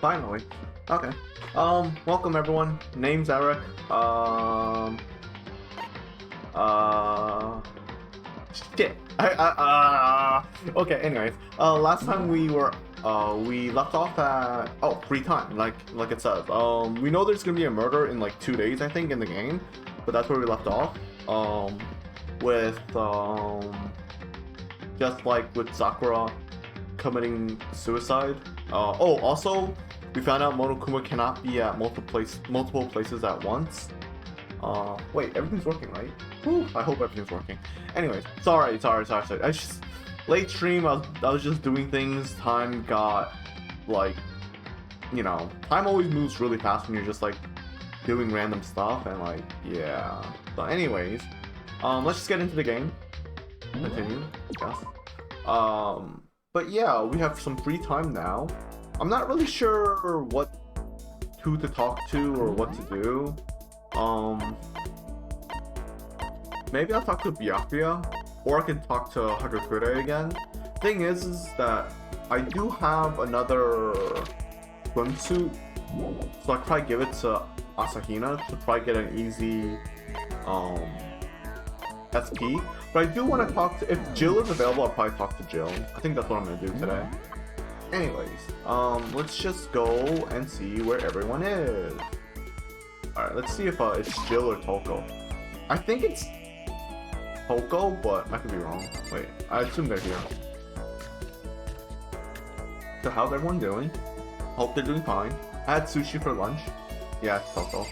Finally. Okay. Welcome everyone. Name's Eric. Uh, Shit. Okay. Anyways, last time we left off at free time, like it says. We know there's gonna be a murder in like 2 days, I think, in the game, but that's where we left off. With just like with Sakura committing suicide. Also, we found out Monokuma cannot be at multiple places at once. Wait, everything's working, right? Whew, I hope everything's working. Anyways, sorry. I just late stream. I was just doing things. Time got like, time always moves really fast when you're just like doing random stuff and like, yeah. So, anyways, let's just get into the game. Continue, yes. But yeah, we have some free time now. I'm not really sure who to talk to or what to do. Maybe I'll talk to Byakuya, or I can talk to Hagakure again. Thing is that I do have another swimsuit, so I could probably give it to Asahina to probably get an easy SP. But I do want to talk to, if Jill is available, I'll probably talk to Jill. I think that's what I'm gonna do today. Anyways, let's just go and see where everyone is. Alright, let's see if it's Jill or Toko. I think it's Toko, but I could be wrong. Wait, I assume they're here. So how's everyone doing? Hope they're doing fine. I had sushi for lunch. Yeah, it's Toko.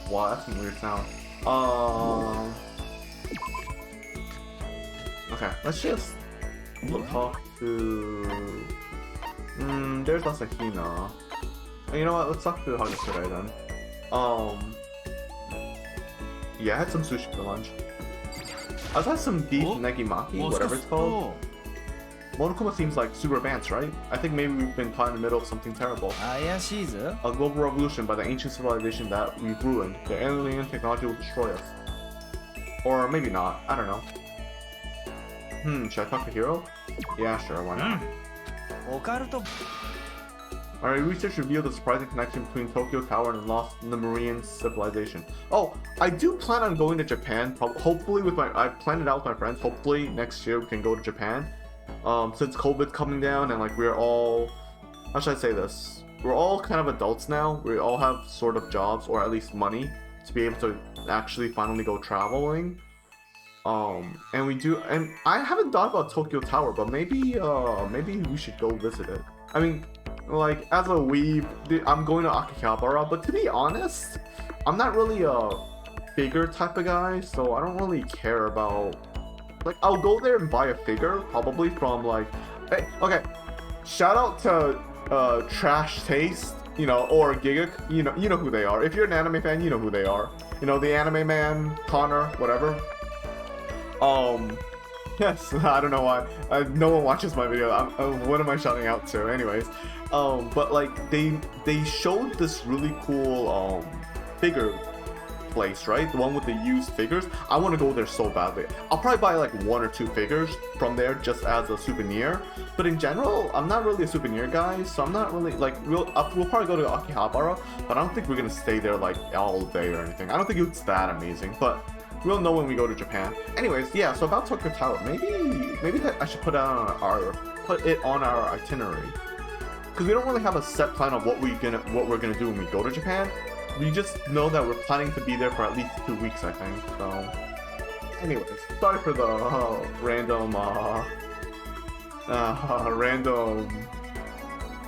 Wow, that's some weird sound. Okay, let's just talk to... there's Asahina. You know what, let's talk to Hagakure then. Yeah, I had some sushi for lunch. I also had some beef negimaki, whatever it's called. Monokuma seems like super advanced, right? I think maybe we've been caught in the middle of something terrible. A global revolution by the ancient civilization that we've ruined. The alien technology will destroy us. Or maybe not, I don't know. Should I talk to Hiro? Yeah, sure, why not? Our research revealed a surprising connection between Tokyo Tower and lost Lemurian civilization. Oh, I do plan on going to Japan, hopefully I planned it out with my friends, hopefully next year we can go to Japan. Since COVID's coming down and like we're all, how should I say this? We're all kind of adults now. We all have sort of jobs or at least money to be able to actually finally go traveling. And I haven't thought about Tokyo Tower, but maybe we should go visit it. I mean, like as a weeb, I'm going to Akihabara, but to be honest, I'm not really a figure type of guy, so I don't really care about. Like, I'll go there and buy a figure, probably from like, hey, okay, shout out to Trash Taste, or Gigak, you know who they are. If you're an anime fan, you know who they are. The anime man, Connor, whatever. Yes, I don't know why. No one watches my video. What am I shouting out to? Anyways, but like they showed this really cool figure place, right? The one with the used figures. I want to go there so badly. I'll probably buy like 1 or 2 figures from there just as a souvenir. But in general, I'm not really a souvenir guy, so I'm not really like we'll probably go to Akihabara, but I don't think we're gonna stay there like all day or anything. I don't think it's that amazing, but we'll know when we go to Japan. Anyways, yeah. So about Tokyo Tower, maybe that I should put it on our itinerary, because we don't really have a set plan of what we're gonna do when we go to Japan. We just know that we're planning to be there for at least 2 weeks, I think. So, anyways, sorry for the random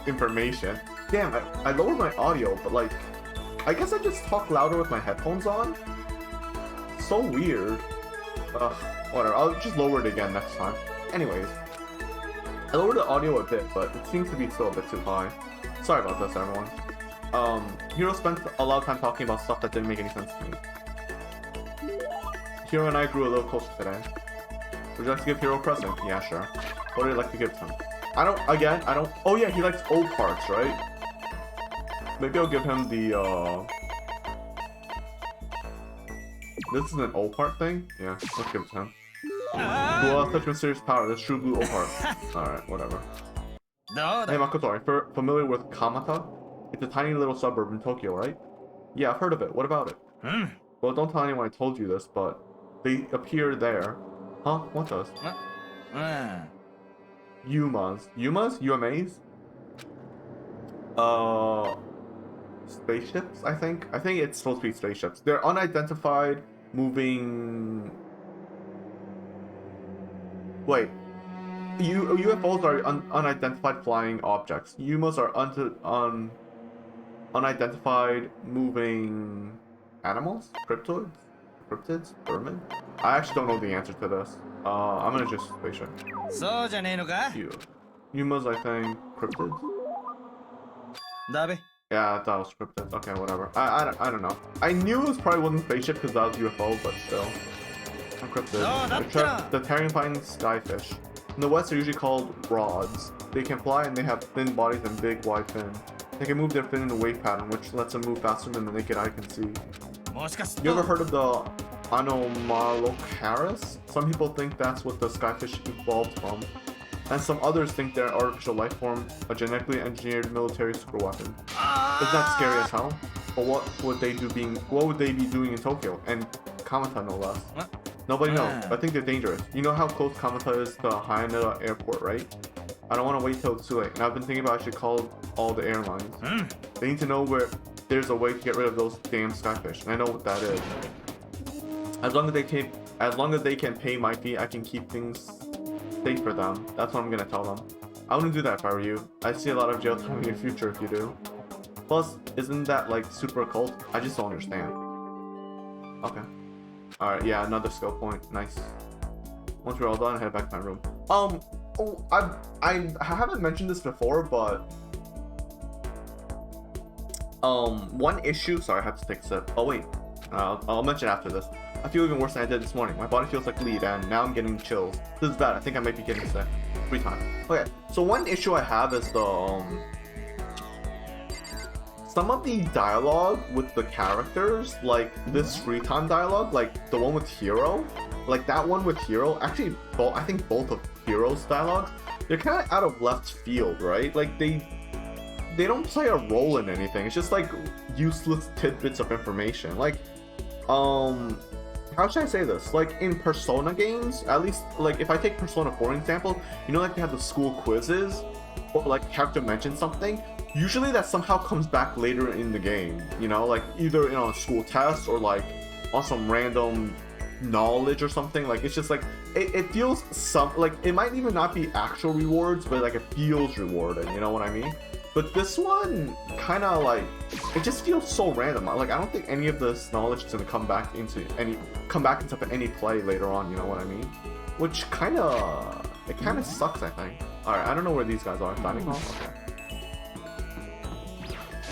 information. Damn, I lowered my audio, but like, I guess I just talk louder with my headphones on. So weird. Whatever. I'll just lower it again next time. Anyways, I lowered the audio a bit, but it seems to be still a bit too high. Sorry about this, everyone. Hiro spent a lot of time talking about stuff that didn't make any sense to me. Hiro and I grew a little closer today. Would you like to give Hiro a present? Yeah, sure. What would you like to give him? I don't, oh yeah, he likes old parts, right? Maybe I'll give him the, this is an old part thing? Yeah, let's give it to him. Who has such mysterious power? This true blue old part. Alright, whatever. Hey Makoto, are you familiar with Kamata? It's a tiny little suburb in Tokyo, right? Yeah, I've heard of it. What about it? Well, don't tell anyone I told you this, but they appear there. Huh? What does? Yumas. Yumas? UMAs? Spaceships, I think? I think it's supposed to be spaceships. They're unidentified, moving... Wait. UFOs are unidentified flying objects. Yumas are unidentified moving animals? Cryptids? Vermin? I actually don't know the answer to this. I'm gonna just spaceship. Yumas, I think. Cryptids? Yeah, I thought it was cryptids. Okay, whatever. I don't know. I knew it was probably wasn't spaceship because that was UFO, but still. Cryptids. The terrifying skyfish. In the West, they're usually called rods. They can fly and they have thin bodies and big, wide fins. They can move their fin in a wave pattern, which lets them move faster than the naked eye can see. You ever heard of the Anomalocaris? Some people think that's what the skyfish evolved from. And some others think they're an artificial life form, a genetically engineered military superweapon. Isn't that scary as hell? But what would they be doing in Tokyo? And Kamata no less. Nobody knows. I think they're dangerous. You know how close Kamata is to Haneda Airport, right? I don't want to wait till it's too late. And I've been thinking about I should call all the airlines. They need to know where there's a way to get rid of those damn skyfish. And I know what that is. As long as they can pay my fee, I can keep things safe for them. That's what I'm gonna tell them. I wouldn't do that if I were you. I see a lot of jail time in your future if you do. Plus, isn't that like super occult? I just don't understand. Okay. Alright, yeah, another skill point. Nice. Once we're all done, head back to my room. I haven't mentioned this before, but one issue. Sorry, I have to take a sip. Oh wait, I'll mention after this. I feel even worse than I did this morning. My body feels like lead, and now I'm getting chills. This is bad. I think I might be getting sick. 3 times. Okay, so one issue I have is the some of the dialogue with the characters, like this free time dialogue, like the one with Hiro, like that one with Hiro. Actually, I think both of Hiro's dialogues, they're kind of out of left field, right? Like they don't play a role in anything. It's just like useless tidbits of information. Like, how should I say this? Like in Persona games, at least like if I take Persona 4 example, you know, like they have the school quizzes or like character mentions something. Usually that somehow comes back later in the game, you know, like either in a school test or like on some random knowledge or something. Like it's just like it feels like it might even not be actual rewards, but like it feels rewarding, you know what I mean? But this one kind of like it just feels so random. Like I don't think any of this knowledge is gonna come back into any play later on, you know what I mean? Which kind of sucks, I think. All right, I don't know where these guys are. Dining hall. Okay.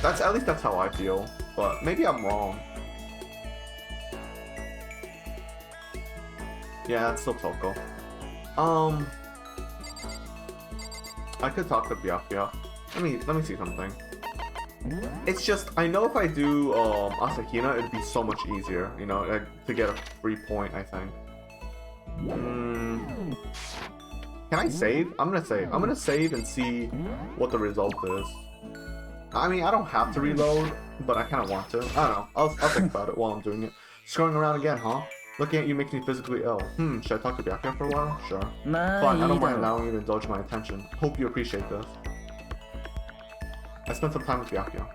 At least that's how I feel, but maybe I'm wrong. Yeah, it's still Toko. I could talk to Byakuya. Let me see something. It's just I know if I do Asahina, it'd be so much easier, you know, to get a free point. I think. Can I save? I'm gonna save. I'm gonna save and see what the result is. I mean, I don't have to reload, but I kind of want to. I don't know. I'll think about it while I'm doing it. Scrolling around again, huh? Looking at you makes me physically ill. Should I talk to Byakuya for a while? Sure. Fine, I don't mind allowing you to indulge my attention. Hope you appreciate this. I spent some time with Byakuya.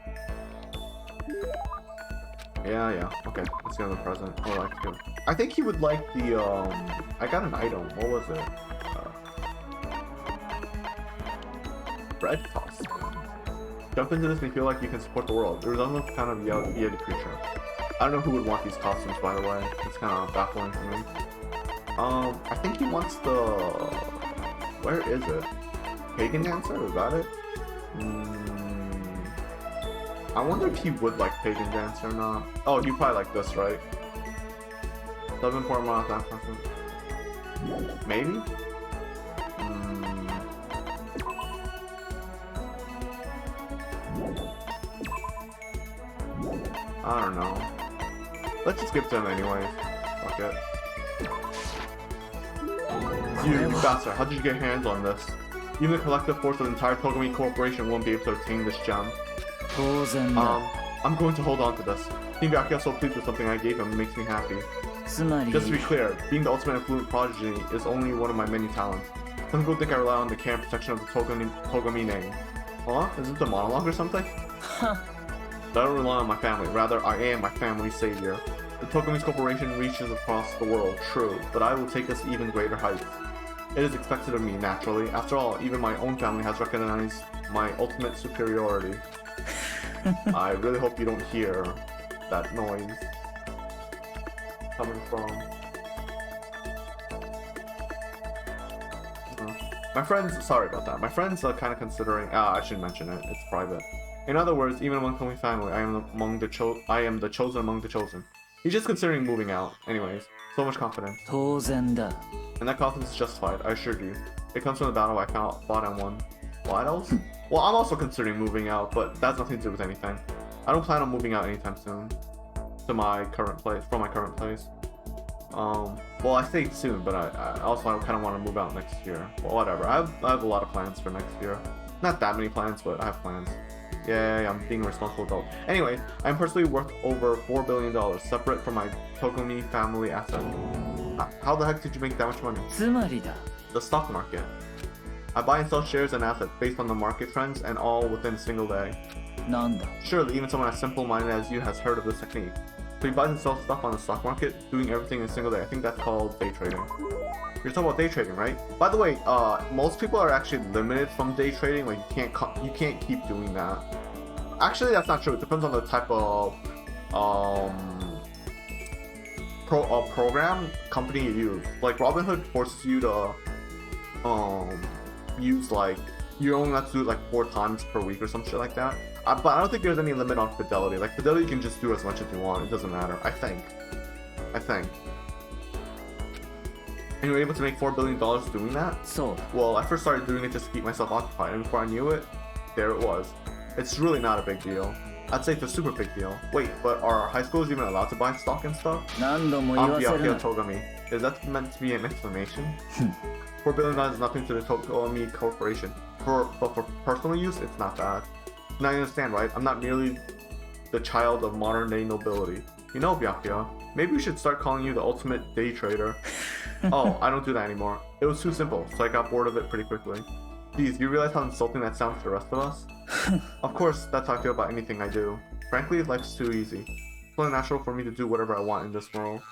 Yeah. Okay, let's get another present. What would I like to do? I think he would like the, I got an item. What was it? Bread toss. Jump into this and feel like you can support the world. It resembles kind of Yeti creature. I don't know who would want these costumes, by the way. It's kind of baffling for me. I think he wants the... Where is it? Pagan Dancer? Is that it? I wonder if he would like Pagan Dancer or not. Oh, he probably like this, right? 7 4 months after. Maybe? I don't know. Let's just give to him anyways. Fuck it. You bastard, how did you get hands on this? Even the collective force of the entire Togami Corporation won't be able to obtain this gem. I'm going to hold on to this. Team Byakuya is so pleased with something I gave him, it makes me happy. Just to be clear, being the ultimate affluent prodigy is only one of my many talents. Some people think I rely on the care and protection of the Togami name. Huh? Is it the monologue or something? I don't rely on my family, rather I am my family's savior. The Togami Corporation reaches across the world, true, but I will take us to even greater heights. It is expected of me, naturally. After all, even my own family has recognized my ultimate superiority. I really hope you don't hear that noise coming from... My friends, sorry about that. My friends are kind of considering... I shouldn't mention it. It's private. In other words, even among my family, I am the chosen among the chosen. He's just considering moving out. Anyways, so much confidence. And that confidence is justified, I assure you. It comes from the battle I fought and won. What else? Well, I'm also considering moving out, but that has nothing to do with anything. I don't plan on moving out anytime soon. From my current place. Well, I say soon, but I also kind of want to move out next year. Well, whatever. I have a lot of plans for next year. Not that many plans, but I have plans. Yay, I'm being a responsible adult. Anyway, I'm personally worth over $4 billion, separate from my Togami family asset. How the heck did you make that much money? The stock market. I buy and sell shares and assets based on the market trends and all within a single day. Surely, even someone as simple-minded as you has heard of this technique. So you buy and sell stuff on the stock market, doing everything in a single day. I think that's called day trading. You're talking about day trading, right? By the way, most people are actually limited from day trading. Like you can't keep doing that. Actually, that's not true. It depends on the type of program company you use. Like Robinhood forces you to use like you only have to do it like 4 times per week or some shit like that. But I don't think there's any limit on Fidelity. Like Fidelity, you can just do as much as you want. It doesn't matter. I think. And you were able to make $4 billion doing that? So. Well, I first started doing it just to keep myself occupied, and before I knew it, there it was. It's really not a big deal. I'd say it's a super big deal. Wait, but are high schools even allowed to buy stock and stuff? Byakuya Togami. Is that meant to be an explanation? $4 billion is nothing to the Togami Corporation. But for personal use, it's not bad. Now you understand, right? I'm not merely the child of modern-day nobility. You know, Byakuya, maybe we should start calling you the ultimate day trader. Oh, I don't do that anymore. It was too simple, so I got bored of it pretty quickly. Geez, you realize how insulting that sounds to the rest of us? Of course, that's how I feel about anything I do. Frankly, life's too easy. It's only natural for me to do whatever I want in this world.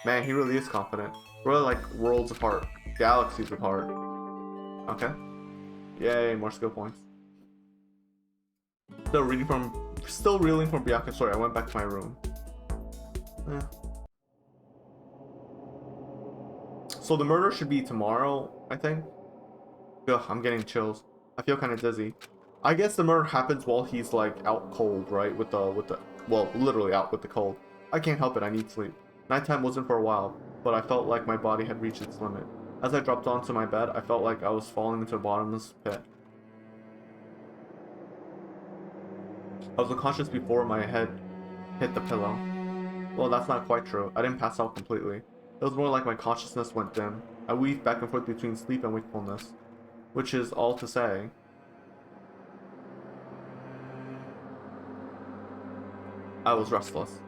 Man, he really is confident. We're really like worlds apart. Galaxies apart. Okay. Yay, more skill points. Still reeling from Byakuya. Sorry, I went back to my room. So the murder should be tomorrow, I think. Ugh, I'm getting chills. I feel kind of dizzy. I guess the murder happens while he's like out cold, right? Well, literally out with the cold. I can't help it, I need sleep. Nighttime wasn't for a while, but I felt like my body had reached its limit. As I dropped onto my bed, I felt like I was falling into a bottomless pit. I was unconscious before my head hit the pillow. Well, that's not quite true. I didn't pass out completely. It was more like my consciousness went dim. I weaved back and forth between sleep and wakefulness. Which is all to say, I was restless.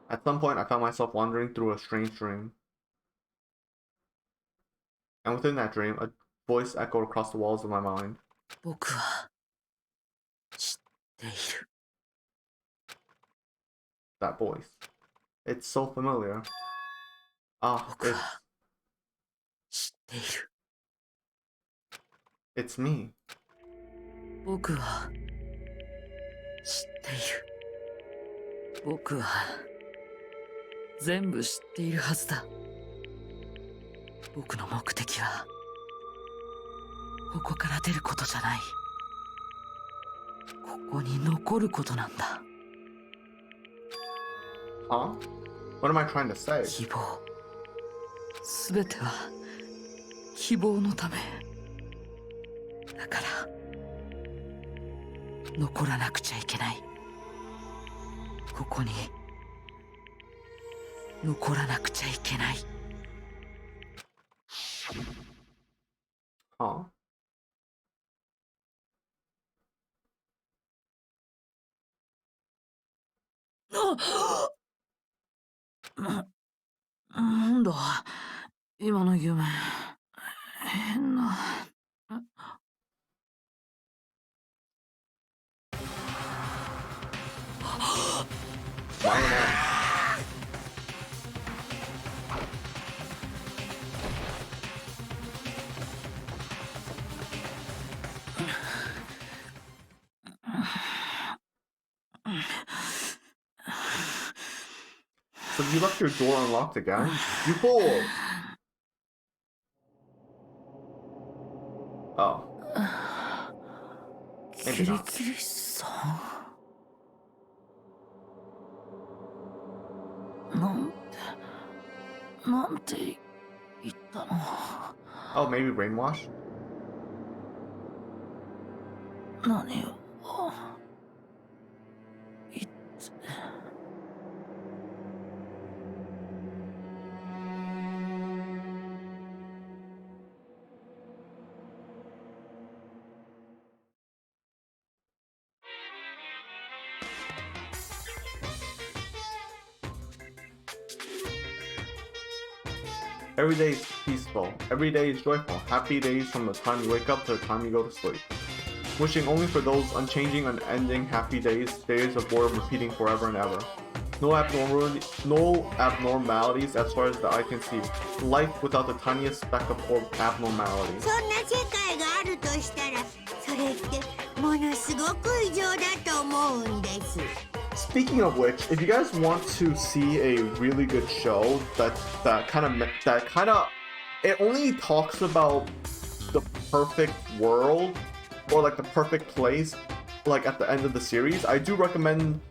At some point, I found myself wandering through a strange dream. And within that dream, a voice echoed across the walls of my mind. That voice. It's so familiar. It's me. Huh? What am I trying to say? すべては希望のためだから残らなくちゃいけないここに残らなくちゃいけない Huh? なんだ今の夢変な Smiling at. So you left your door unlocked again? You fool! Oh. Maybe not. キリさんなんて言ったの Oh, maybe brainwash? 何を言って Every day is peaceful. Every day is joyful. Happy days from the time you wake up to the time you go to sleep. Wishing only for those unchanging, unending happy days, days of boredom repeating forever and ever. No abnormalities as far as the eye can see. Life without the tiniest speck of abnormality. そんな世界があるとしたら、それってものすごく異常だと思うんです。 Speaking of which, if you guys want to see a really good show that kind of it only talks about the perfect world or like the perfect place like at the end of the series, I do recommend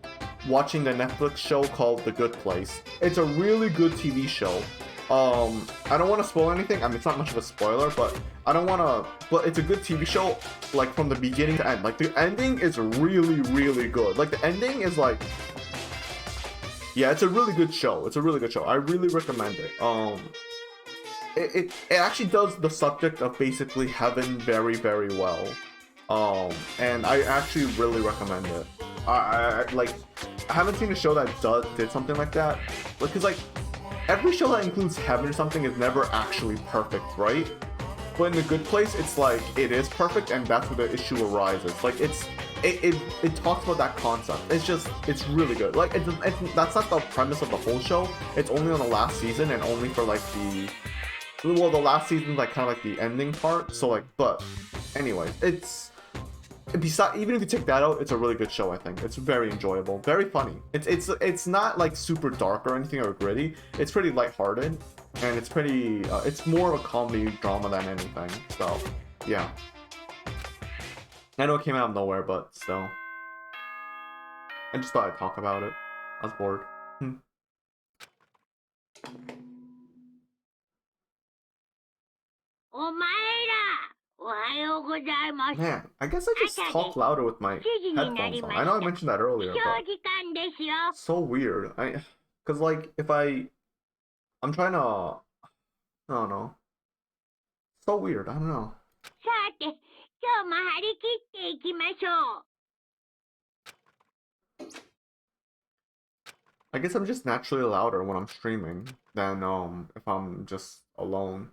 watching the Netflix show called The Good Place. It's a really good TV show. I don't want to spoil anything. I mean, it's not much of a spoiler, but it's a good TV show, like from the beginning to end. Like the ending is really, really good. Like the ending is like, yeah, it's a really good show. It's a really good show. I really recommend it. It actually does the subject of basically heaven very, very well. And I actually really recommend it. I haven't seen a show that did something like that, because like every show that includes heaven or something is never actually perfect, right? But in The Good Place, it's like it is perfect, and that's where the issue arises. Like it talks about that concept. It's really good. Like that's not the premise of the whole show. It's only on the last season, and only for like the last season's like kind of like the ending part. So like, but anyway, even if you take that out, it's a really good show. I think it's very enjoyable, very funny. It's not like super dark or anything or gritty. It's pretty lighthearted, and it's pretty it's more of a comedy drama than anything. So yeah, I know it came out of nowhere, but still, I just thought I'd talk about it. I was bored. Man, I guess I just talk louder with my headphones on. I know I mentioned that earlier, but so weird. Cause like if I'm trying to, I don't know. So weird. I don't know. I guess I'm just naturally louder when I'm streaming than if I'm just alone.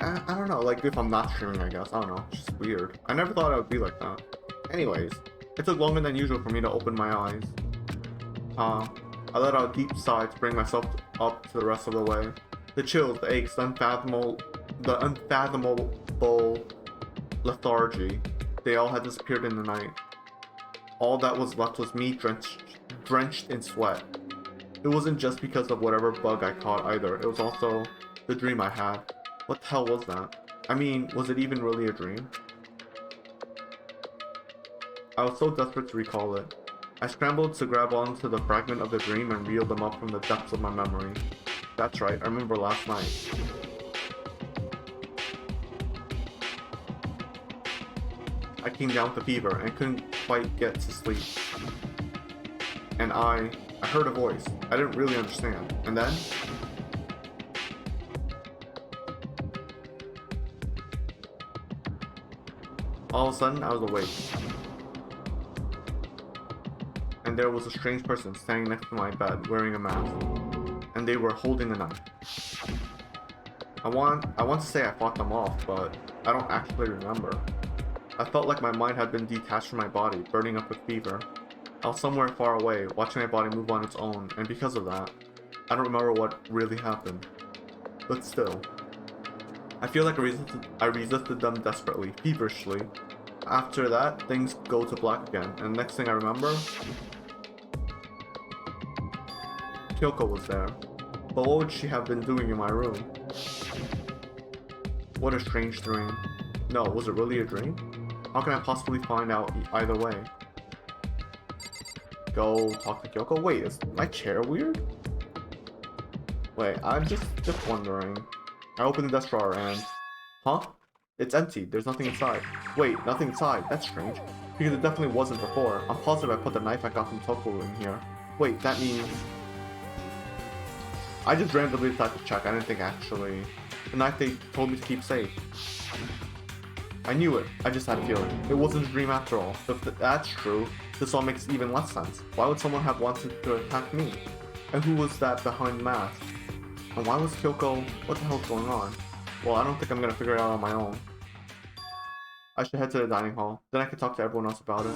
I don't know, like if I'm not streaming, I guess. I don't know, it's just weird. I never thought it would be like that. Anyways, it took longer than usual for me to open my eyes. I let out a deep sigh to bring myself up to the rest of the way. The chills, the aches, the unfathomable lethargy, they all had disappeared in the night. All that was left was me drenched in sweat. It wasn't just because of whatever bug I caught either, it was also the dream I had. What the hell was that? I mean, was it even really a dream? I was so desperate to recall it. I scrambled to grab onto the fragment of the dream and reel them up from the depths of my memory. That's right, I remember last night. I came down with a fever and couldn't quite get to sleep. And I heard a voice. I didn't really understand. And then all of a sudden, I was awake. And there was a strange person standing next to my bed wearing a mask, and they were holding a knife. I want to say I fought them off, but I don't actually remember. I felt like my mind had been detached from my body, burning up with fever. I was somewhere far away, watching my body move on its own, and because of that, I don't remember what really happened. But still, I feel like I resisted them desperately, feverishly. After that, things go to black again, and next thing I remember, Kyoko was there. But what would she have been doing in my room? What a strange dream. No, was it really a dream? How can I possibly find out either way? Go talk to Kyoko? Wait, is my chair weird? Wait, I'm just wondering. I open the desk drawer and... Huh? It's empty. There's nothing inside. Wait, nothing inside. That's strange. Because it definitely wasn't before. I'm positive I put the knife I got from Toko in here. Wait, that means... I just randomly decided to check. I didn't think actually. The knife they told me to keep safe. I knew it. I just had a feeling. It wasn't a dream after all. If that's true, this all makes even less sense. Why would someone have wanted to attack me? And who was that behind the mask? And why was Kyoko... What the hell's going on? Well, I don't think I'm gonna figure it out on my own. I should head to the dining hall. Then I can talk to everyone else about it.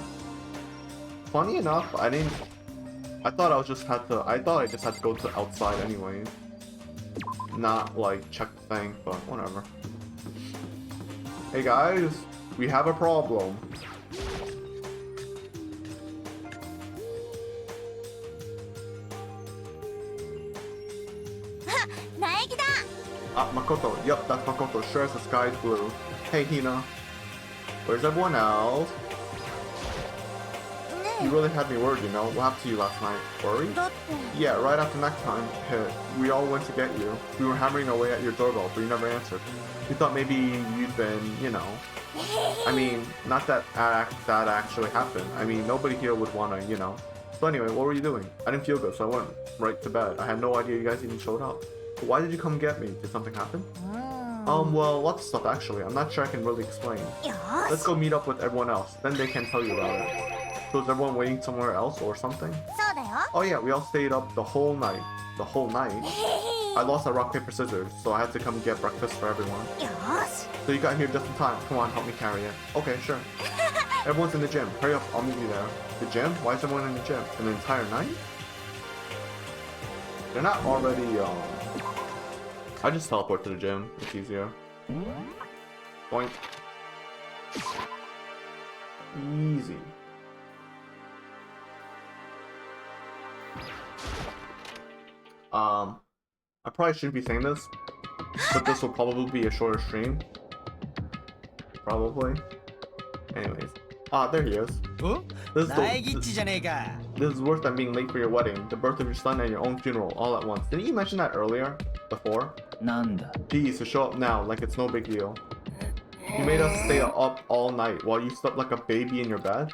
Funny enough, I thought I just had to go to outside anyways. Not like check the thing, but whatever. Hey guys, we have a problem. Makoto. Yup, that's Makoto. Sure as the sky's blue. Hey Hina. Where's everyone else? You really had me worried, you know. What happened to you last night? Worried? Yeah, right after nighttime hit, we all went to get you. We were hammering away at your doorbell, but you never answered. We thought maybe you'd been, you know... I mean, not that that actually happened. I mean, nobody here would wanna, you know... So anyway, what were you doing? I didn't feel good, so I went right to bed. I had no idea you guys even showed up. But why did you come get me? Did something happen? Well, lots of stuff actually. I'm not sure I can really explain. Let's go meet up with everyone else, then they can tell you about it. So is everyone waiting somewhere else or something? Oh yeah, we all stayed up the whole night. The whole night? I lost at rock, paper, scissors, so I had to come get breakfast for everyone. So you got here just in time. Come on, help me carry it. Okay, sure. Everyone's in the gym. Hurry up, I'll meet you there. The gym? Why is everyone in the gym? An entire night? They're not already, I just teleport to the gym. It's easier. Boink. Easy. I probably shouldn't be saying this, but this will probably be a shorter stream. Probably. Anyways. Ah, there he is. This is worse than being late for your wedding, the birth of your son, and your own funeral all at once. Didn't you mention that earlier? Before? Geez, to show up now like it's no big deal. You made us stay up all night while you slept like a baby in your bed?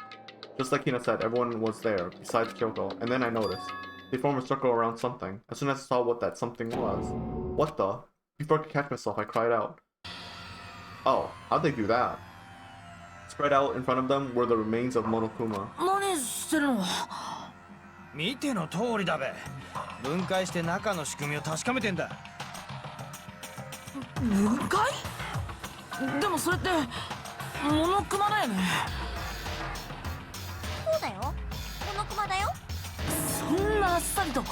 Just like Hina said, everyone was there, besides Kyoko, and then I noticed. They formed a circle around something. As soon as I saw what that something was. What the? Before I could catch myself, I cried out. Oh, how'd they do that? Spread out in front of them were the remains of Monokuma. 見ての通りだべ。分解して中の仕組みを確かめてんだ。分解？でもそれってモノクマだよね。そうだよ。モノクマだよ。そんなあっさりと。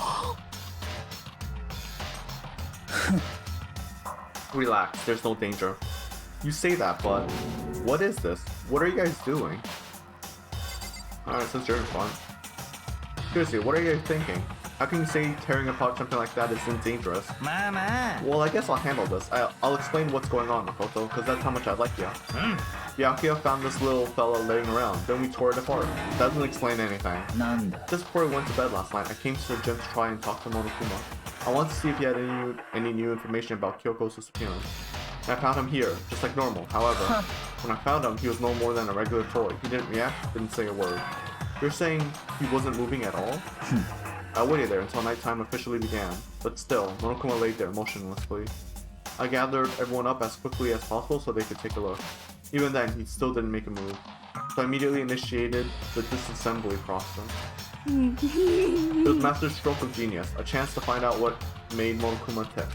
Relax, there's no danger. You say that, but what is this? What are you guys doing? Alright, since you're in front. Seriously, what are you guys thinking? How can you say tearing apart something like that isn't dangerous? Well, I guess I'll handle this. I'll explain what's going on, Makoto, because that's how much I like you. Byakuya found this little fella laying around, then we tore it apart. That doesn't explain anything. Just before we went to bed last night, I came to the gym to try and talk to Monokuma. I wanted to see if he had any new information about Kyoko's disappearance. And I found him here, just like normal. However, when I found him, he was no more than a regular toy. He didn't react, didn't say a word. You're saying he wasn't moving at all? I waited there until nighttime officially began, but still, Monokuma laid there motionlessly. I gathered everyone up as quickly as possible so they could take a look. Even then, he still didn't make a move. So I immediately initiated the disassembly process. It was Master's stroke of genius, a chance to find out what made Monokuma tick.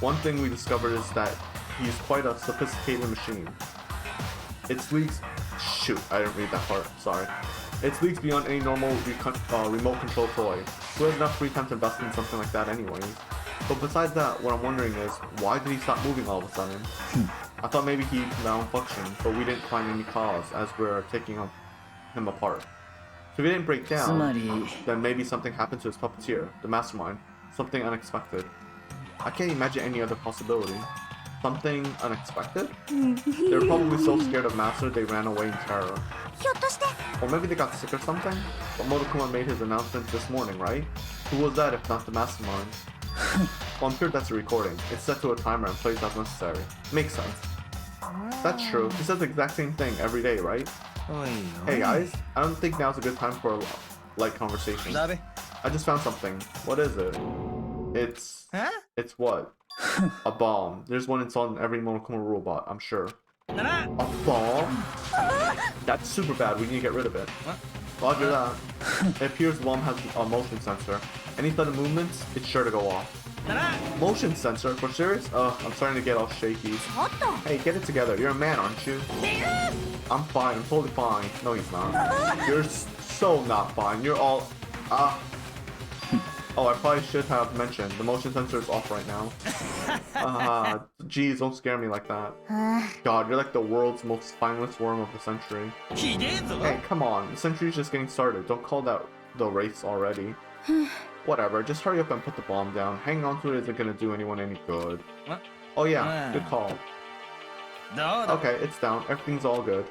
One thing we discovered is that he's quite a sophisticated machine. Its leaks... Shoot, I didn't read that part, sorry. Its leaks beyond any normal remote control toy. Who has enough free time to invest in something like that anyways? But besides that, what I'm wondering is, why did he stop moving all of a sudden? I thought maybe he malfunctioned, but we didn't find any cause as we're taking him apart. So if he didn't break down, then maybe something happened to his puppeteer, the mastermind. Something unexpected. I can't imagine any other possibility. Something unexpected? They were probably so scared of Master they ran away in terror. Or maybe they got sick or something? But Monokuma made his announcement this morning, right? Who was that if not the mastermind? Well, I'm sure that's a recording. It's set to a timer and plays as necessary. Makes sense. That's true. He says the exact same thing every day, right? Hey guys, I don't think now's a good time for a light conversation. I just found something. What is it? It's what? A bomb. There's one installed in every Monokuma robot, I'm sure. A bomb? That's super bad. We need to get rid of it. Roger that. It appears the bomb has a motion sensor. Any sudden movements, it's sure to go off. Motion sensor? For serious? I'm starting to get all shaky. Hey, get it together. You're a man, aren't you? I'm fine. I'm totally fine. No, he's not. You're so not fine. You're all... Oh, I probably should have mentioned. The motion sensor is off right now. Geez, don't scare me like that. God, you're like the world's most spineless worm of the century. Hey, come on. The century's just getting started. Don't call that the race already. Whatever, just hurry up and put the bomb down. Hanging on to it isn't gonna do anyone any good. Oh yeah, good call. Okay, it's down. Everything's all good.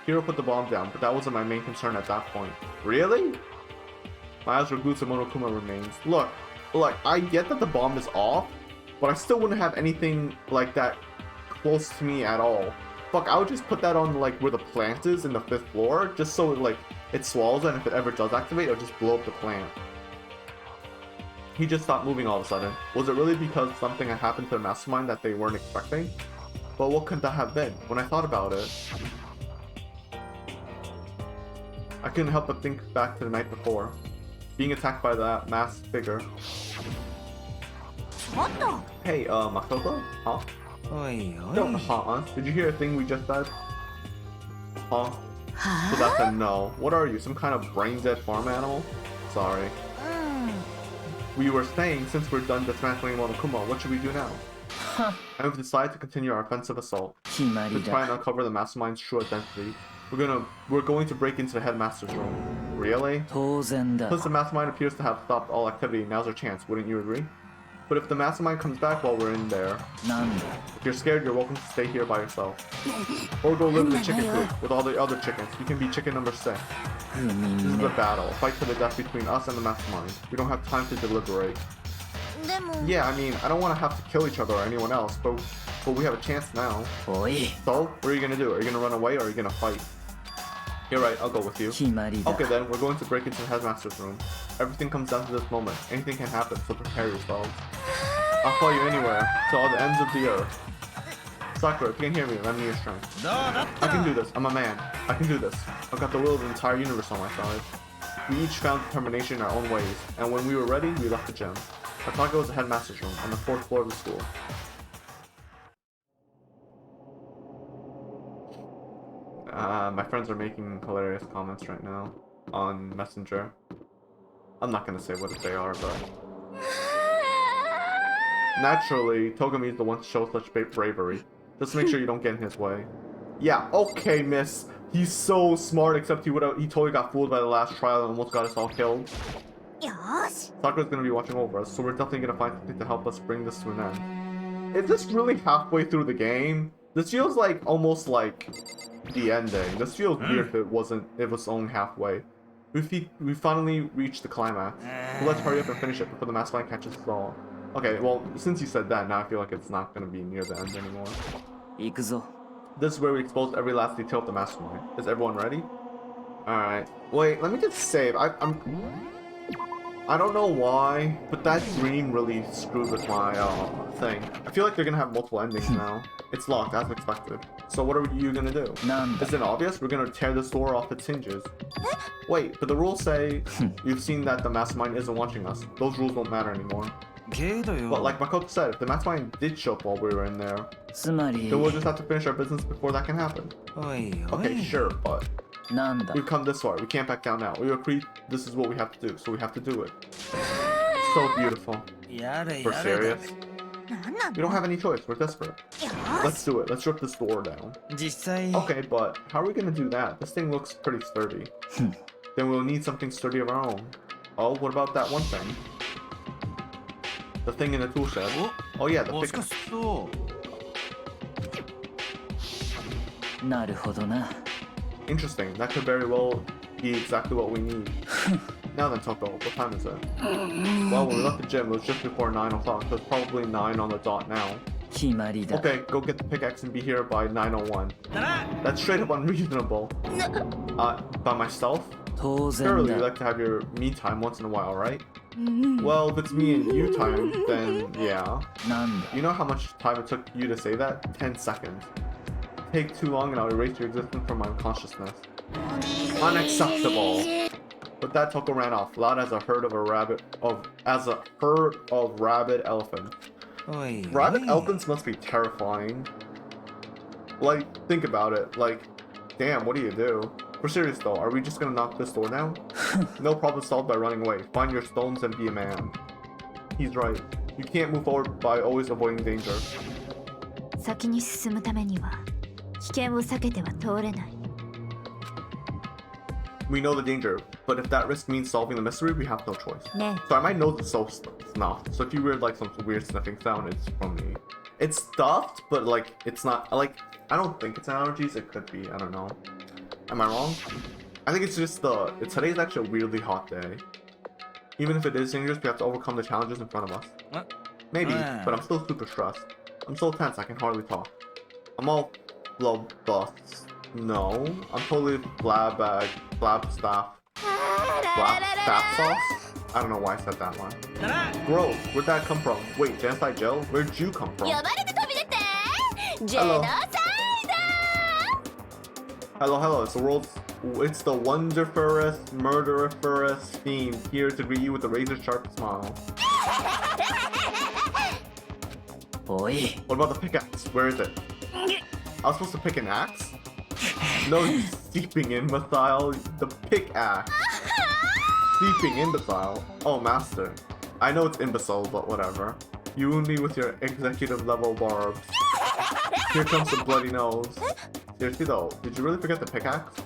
Hiro put the bomb down, but that wasn't my main concern at that point. Really? My eyes were glued to Monokuma remains. Look, I get that the bomb is off, but I still wouldn't have anything like that close to me at all. Fuck, I would just put that on like where the plant is in the 5th floor, just so like it swallows, and if it ever does activate, it'll just blow up the plant. He just stopped moving all of a sudden. Was it really because something had happened to the mastermind that they weren't expecting? But what could that have been? When I thought about it, I couldn't help but think back to the night before. Being attacked by that masked figure. Hey, Makoto? Huh? Don't huh? Did you hear a thing we just said? Huh? So that's a no. What are you, some kind of brain-dead farm animal? Sorry. We were saying, since we're done dismantling Monokuma, what should we do now? And we've decided to continue our offensive assault. To try and uncover the mastermind's true identity. We're going to break into the headmaster's room. Really? Plus the mastermind appears to have stopped all activity. Now's our chance, wouldn't you agree? But if the mastermind comes back while we're in there, if you're scared, you're welcome to stay here by yourself. Or go live in the chicken coop with all the other chickens. You can be chicken number 6. This is a battle, a fight to the death between us and the mastermind. We don't have time to deliberate. Yeah, I mean, I don't want to have to kill each other or anyone else, but we have a chance now. So, what are you gonna do? Are you gonna run away or are you gonna fight? You're right, I'll go with you. Okay then, we're going to break into the headmaster's room. Everything comes down to this moment. Anything can happen, so prepare yourselves. I'll follow you anywhere, to all the ends of the earth. Sakura, if you can hear me, lend me your strength. I can do this, I'm a man. I can do this. I've got the will of the entire universe on my side. We each found determination in our own ways, and when we were ready, we left the gym. Our target was the headmaster's room, on the 4th floor of the school. My friends are making hilarious comments right now on Messenger. I'm not gonna say what they are, but... Naturally, Togami is the one to show such bravery. Just make sure you don't get in his way. Yeah, okay, miss. He's so smart, except he totally got fooled by the last trial and almost got us all killed. Sakura's gonna be watching over us, so we're definitely gonna find something to help us bring this to an end. Is this really halfway through the game? This feels like almost like the ending. This feels weird if it was only halfway. We finally reached the climax. So let's hurry up and finish it before the mastermind catches us all. Okay, well, since you said that, now I feel like it's not gonna be near the end anymore. This is where we expose every last detail of the mastermind. Is everyone ready? Alright. Wait, let me just save. I don't know why, but that dream really screwed with my thing. I feel like they're gonna have multiple endings now. It's locked, as expected. So what are you gonna do? Isn't it obvious? We're gonna tear this door off its hinges. Wait, but the rules say you've seen that the mastermind isn't watching us. Those rules don't matter anymore. But like Makoto said, if the mastermind did show up while we were in there, then we'll just have to finish our business before that can happen. Okay, sure, but we've come this far. We can't back down now. We agreed this is what we have to do, so we have to do it. So beautiful. We're serious. We don't have any choice. We're desperate. Let's do it. Let's rip this door down. Okay, but how are we gonna do that? This thing looks pretty sturdy. Then we'll need something sturdy of our own. Oh, what about that one thing? The thing in the tool shed. Oh yeah, the pickaxe. Interesting. That could very well be exactly what we need. Now then, Toko, what time is it? Well, when we left the gym, it was just before 9 o'clock, so it's probably 9 on the dot now. Okay, go get the pickaxe and be here by 9:01. That's straight up unreasonable. By myself? Surely you like to have your me time once in a while, right? Well, if it's me and you time, then yeah. You know how much time it took you to say that? 10 seconds. Take too long and I'll erase your existence from my consciousness. Unacceptable. With that, Toko ran off, loud as a herd of rabid elephants. Rabid elephants must be terrifying. Like, think about it. Like, damn, what do you do? We're serious though, are we just gonna knock this door down? No problem solved by running away. Find your stones and be a man. He's right. You can't move forward by always avoiding danger. We know the danger, but if that risk means solving the mystery, we have no choice. So my nose is so stuffed. So if you heard like some weird sniffing sound, it's from me. It's stuffed, but like it's not like I don't think it's allergies. It could be. I don't know. Am I wrong? I think it's just today's actually a weirdly hot day. Even if it is dangerous, we have to overcome the challenges in front of us. Maybe, but I'm still super stressed. I'm so tense I can hardly talk. I'm all bloodlust. No, I'm totally flab staff sauce? I don't know why I said that one. Gross, where'd that come from? Wait, genocide Joe? Where'd you come from? Hello, it's the wonderfulest, murderiferous theme here to greet you with a razor sharp smile. What about the pickaxe? Where is it? I was supposed to pick an axe? No, you steeping imbecile. The pickaxe. Steeping imbecile. Oh, master. I know it's imbecile, but whatever. You wound me with your executive level barbs. Here comes the bloody nose. Seriously though, did you really forget the pickaxe?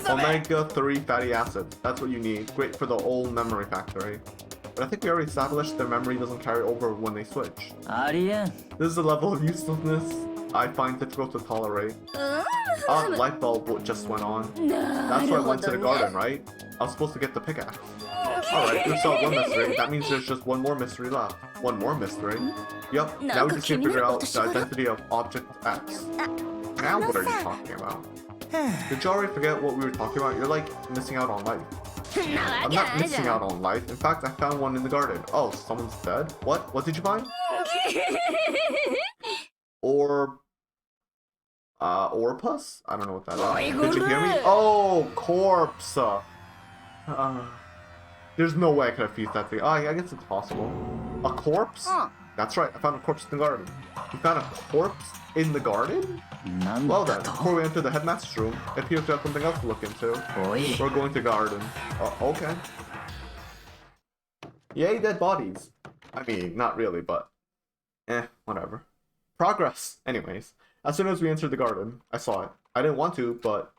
Omega-3 fatty acids. That's what you need. Great for the old memory factory. But I think we already established their memory doesn't carry over when they switch. This is a level of uselessness I find difficult to tolerate. The light bulb just went on. That's why I went to the garden, right? I was supposed to get the pickaxe. Alright, we solved one mystery. That means there's just one more mystery left. One more mystery? Yup, now we just need to figure out the identity of Object X. Now what are you talking about? Did you already forget what we were talking about? You're like missing out on life. I'm not missing out on life. In fact, I found one in the garden. Oh, someone's dead? What? What did you find? Orpus? I don't know what that is. Did you hear me? Oh, corpse! There's no way I could have fused that thing. Oh, I guess it's possible. A corpse? That's right, I found a corpse in the garden. You found a corpse in the garden? Well then, before we enter the headmaster's room, it appears to have something else to look into. We're going to garden. Okay. Yay, dead bodies. I mean, not really, but... whatever. Progress! Anyways, as soon as we entered the garden, I saw it. I didn't want to, but...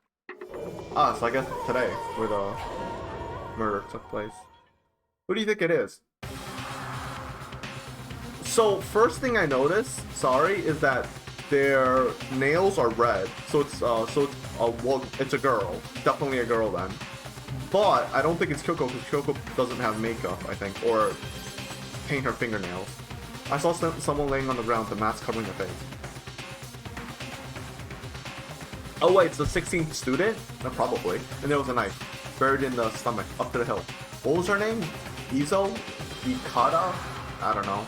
so I guess today, where the murder took place. Who do you think it is? So, first thing I noticed, is that their nails are red. So it's it's a girl. Definitely a girl then. But I don't think it's Kyoko because Kyoko doesn't have makeup, I think, or paint her fingernails. I saw someone laying on the ground with a mask covering their face. Oh wait, it's the 16th student? Probably. And there was a knife buried in the stomach, up to the hilt. What was her name? Izo? Ikata? I don't know.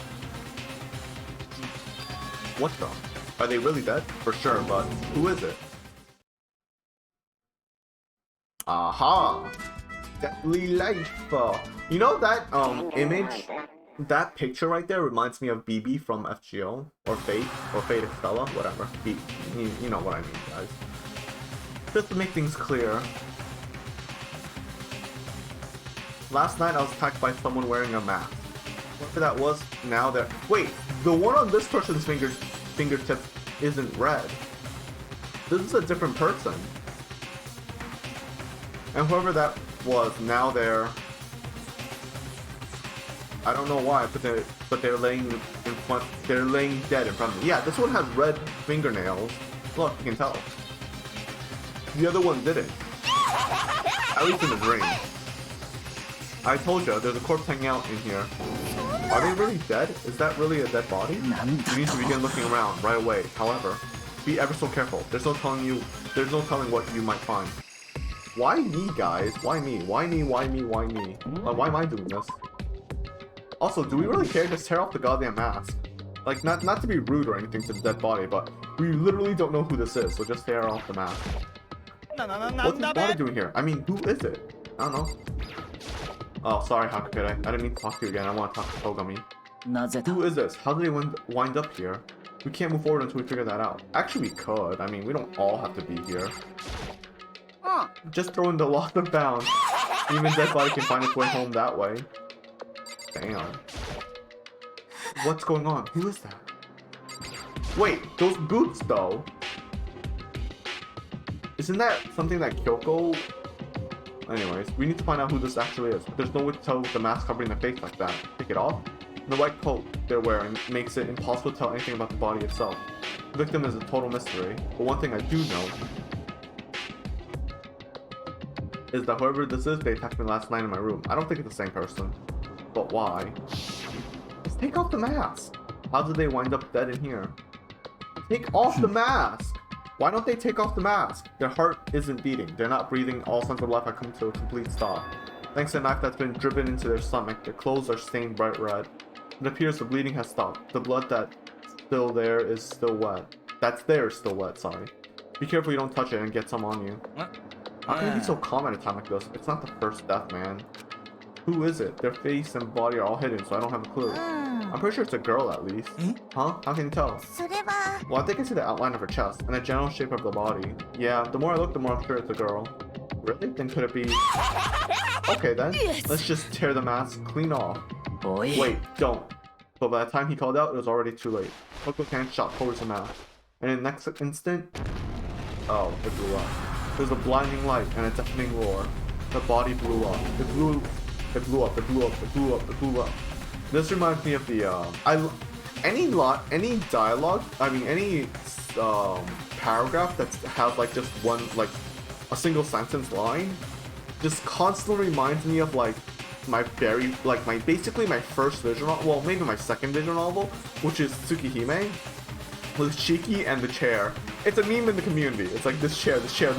What the? Are they really dead? For sure, but who is it? Aha! Deadly life. You know that image, that picture right there reminds me of BB from FGO or Fate Estella, whatever. You know what I mean, guys. Just to make things clear. Last night I was attacked by someone wearing a mask. Whatever that was, now that wait, the one on this person's fingertip isn't red. This is a different person. And whoever that was, now they're, I don't know why, but they're laying in front, they're laying dead in front of me. Yeah, this one has red fingernails. Look, you can tell. The other one didn't. At least in the dream. I told you, there's a corpse hanging out in here. Are they really dead? Is that really a dead body? You need to begin looking around right away. However, be ever so careful. There's no telling what you might find. Why me, guys? Why me? Why me? Why me? Why me? Why am I doing this? Also, do we really care? Just tear off the goddamn mask. Like, not to be rude or anything to the dead body, but we literally don't know who this is, so just tear off the mask. What's this body doing here? I mean, who is it? I don't know. Oh, sorry, Hakukure. I didn't mean to talk to you again. I want to talk to Togami. Who is this? How did they wind up here? We can't move forward until we figure that out. Actually, we could. I mean, we don't all have to be here. Just throw in the lost and found. Even dead body can find its way home that way. Damn. What's going on? Who is that? Wait, those boots though. Isn't that something that Kyoko? Anyways, we need to find out who this actually is. There's no way to tell with the mask covering the face like that. Take it off. The white coat they're wearing makes it impossible to tell anything about the body itself. The victim is a total mystery. But one thing I do know is that whoever this is, they attacked me last night in my room. I don't think it's the same person. But why? Just take off the mask. How did they wind up dead in here? Take off the mask! Why don't they take off the mask? Their heart isn't beating. They're not breathing. All signs of life have come to a complete stop. Thanks to a knife that's been driven into their stomach, their clothes are stained bright red. It appears the bleeding has stopped. The blood that's still there is still wet. That's there is still wet, sorry. Be careful you don't touch it and get some on you. How can you be so calm at a time like this? It's not the first death, man. Who is it? Their face and body are all hidden, so I don't have a clue. I'm pretty sure it's a girl at least. Huh? How can you tell? Well, I think I see the outline of her chest and the general shape of the body. Yeah, the more I look, the more I'm sure it's a girl. Really? Then could it be... Okay then, let's just tear the mask clean off. Wait, don't. But by the time he called out, it was already too late. Koko's hand shot towards the mask. And in the next instant... Oh, it blew up. There was a blinding light and a deafening roar. The body blew up. It blew up. This reminds me of the any dialogue, I mean any paragraph that has like just one, like a single sentence line, just constantly reminds me of like my basically my first visual novel, well maybe my second visual novel, which is Tsukihime, with Shiki and the chair. It's a meme in the community. It's like this chair. So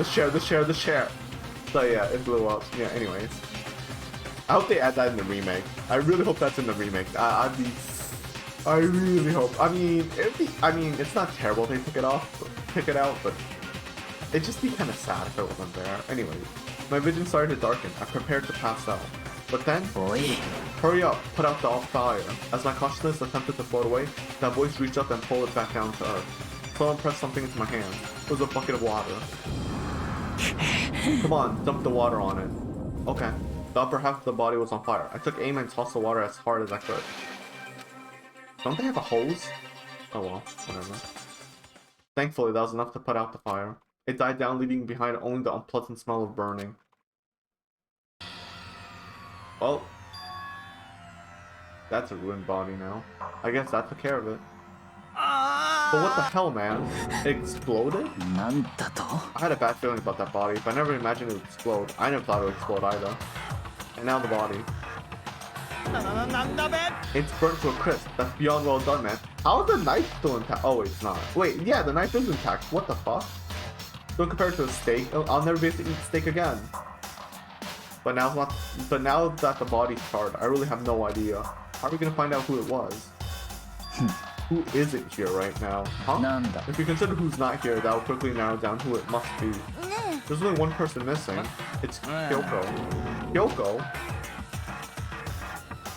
yeah, it blew up. Yeah, anyways. I hope they add that in the remake. I really hope that's in the remake. I really hope. I mean, it's not terrible if they pick it out, but it'd just be kind of sad if it wasn't there. Anyways, my vision started to darken. I prepared to pass out. But then, hurry up, put out the fire. As my consciousness attempted to float away, that voice reached up and pulled it back down to earth. Someone pressed something into my hand. It was a bucket of water. Come on, dump the water on it. Okay. The upper half of the body was on fire. I took aim and tossed the water as hard as I could. Don't they have a hose? Oh well, whatever. Thankfully, that was enough to put out the fire. It died down, leaving behind only the unpleasant smell of burning. Well, that's a ruined body now. I guess that took care of it. But what the hell, man? It exploded? I had a bad feeling about that body, but I never imagined it would explode. I never thought it would explode either. And now the body. It's burnt to a crisp. That's beyond well done, man. How is the knife still intact? Oh, it's not. Wait, yeah, the knife is intact. What the fuck? Don't compare it to a steak. I'll never be able to eat steak again. But now that the body's charred, I really have no idea. How are we gonna find out who it was? Who isn't here right now? Huh? If you consider who's not here, that will quickly narrow down who it must be. There's only one person missing. It's Kyoko. Kyoko?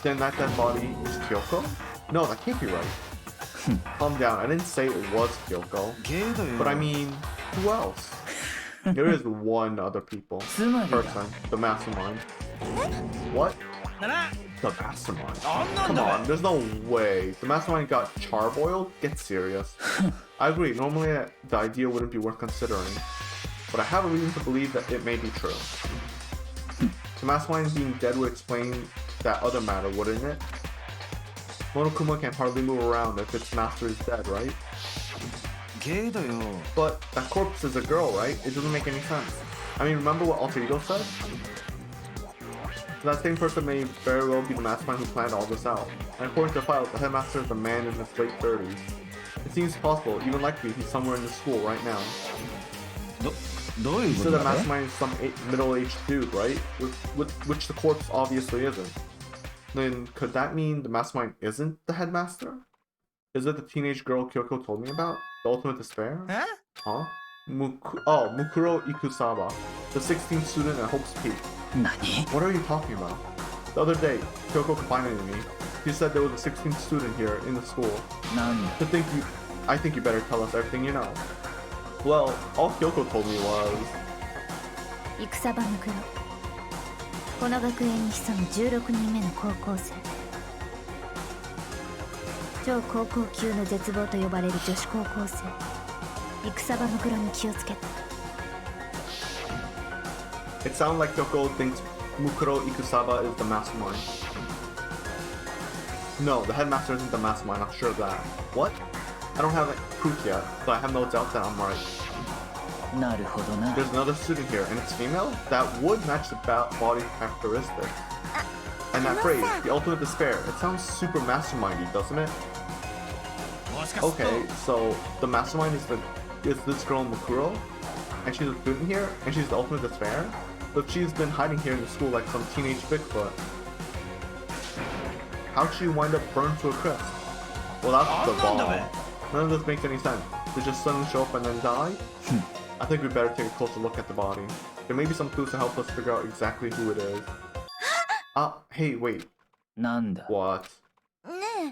Then that dead body is Kyoko? No, that can't be right. Calm down. I didn't say it was Kyoko. But I mean, who else? There is one other person. The mastermind. What? The mastermind. Come on, there's no way. The mastermind got charboiled? Get serious. I agree, normally the idea wouldn't be worth considering. But I have a reason to believe that it may be true. The mastermind being dead would explain that other matter, wouldn't it? Monokuma can hardly move around if its master is dead, right? But that corpse is a girl, right? It doesn't make any sense. I mean, remember what Alter Ego said? That same person may very well be the mastermind who planned all this out. And according to the files, the headmaster is a man in his late 30s. It seems possible, even likely, he's somewhere in the school right now. You said the mastermind is some middle-aged dude, right? Which the corpse obviously isn't. Then could that mean the mastermind isn't the headmaster? Is it the teenage girl Kyoko told me about? The ultimate despair? Huh? Mukuro Ikusaba, the 16th student at Hope's Peak. What are you talking about? The other day, Kyoko confided in me. She said there was a 16th student here in the school. I think you better tell us everything you know. Well, all Kyoko told me was... 戦場の黒。この学園に潜む16人目の高校生。超高校級の絶望と呼ばれる女子高校生。戦場の黒に気をつけて。It sounds like Kyoko thinks Mukuro Ikusaba is the mastermind. No, the headmaster isn't the mastermind, I'm sure of that. What? I don't have proof yet, but I have no doubt that I'm right. There's another student here, and it's female? That would match the body characteristics. And that phrase, the ultimate despair, it sounds super mastermindy, doesn't it? Okay, so the mastermind is this girl Mukuro? And she's a student here? And she's the ultimate despair? But she's been hiding here in the school like some teenage Bigfoot. How'd she wind up burned to a crisp? Well, that's the ball. None of this makes any sense. Did just suddenly show up and then die? I think we better take a closer look at the body. There may be some clues to help us figure out exactly who it is. Hey, wait. What?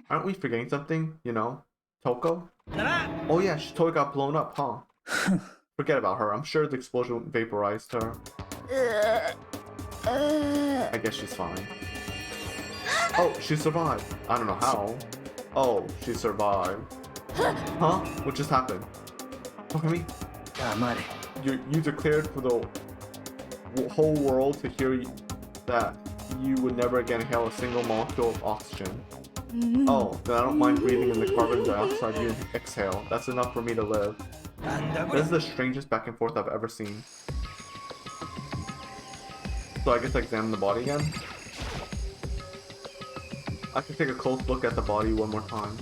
Aren't we forgetting something? You know? Toko? Oh yeah, she totally got blown up, huh? Forget about her. I'm sure the explosion vaporized her. I guess she's fine. Oh, she survived. I don't know how. Oh, she survived. Huh? What just happened? Look at me. You declared for the whole world to hear that you would never again inhale a single molecule of oxygen. Oh, then I don't mind breathing in the carbon dioxide you exhale. That's enough for me to live. This is the strangest back and forth I've ever seen. So I guess I examine the body again. I can take a close look at the body one more time.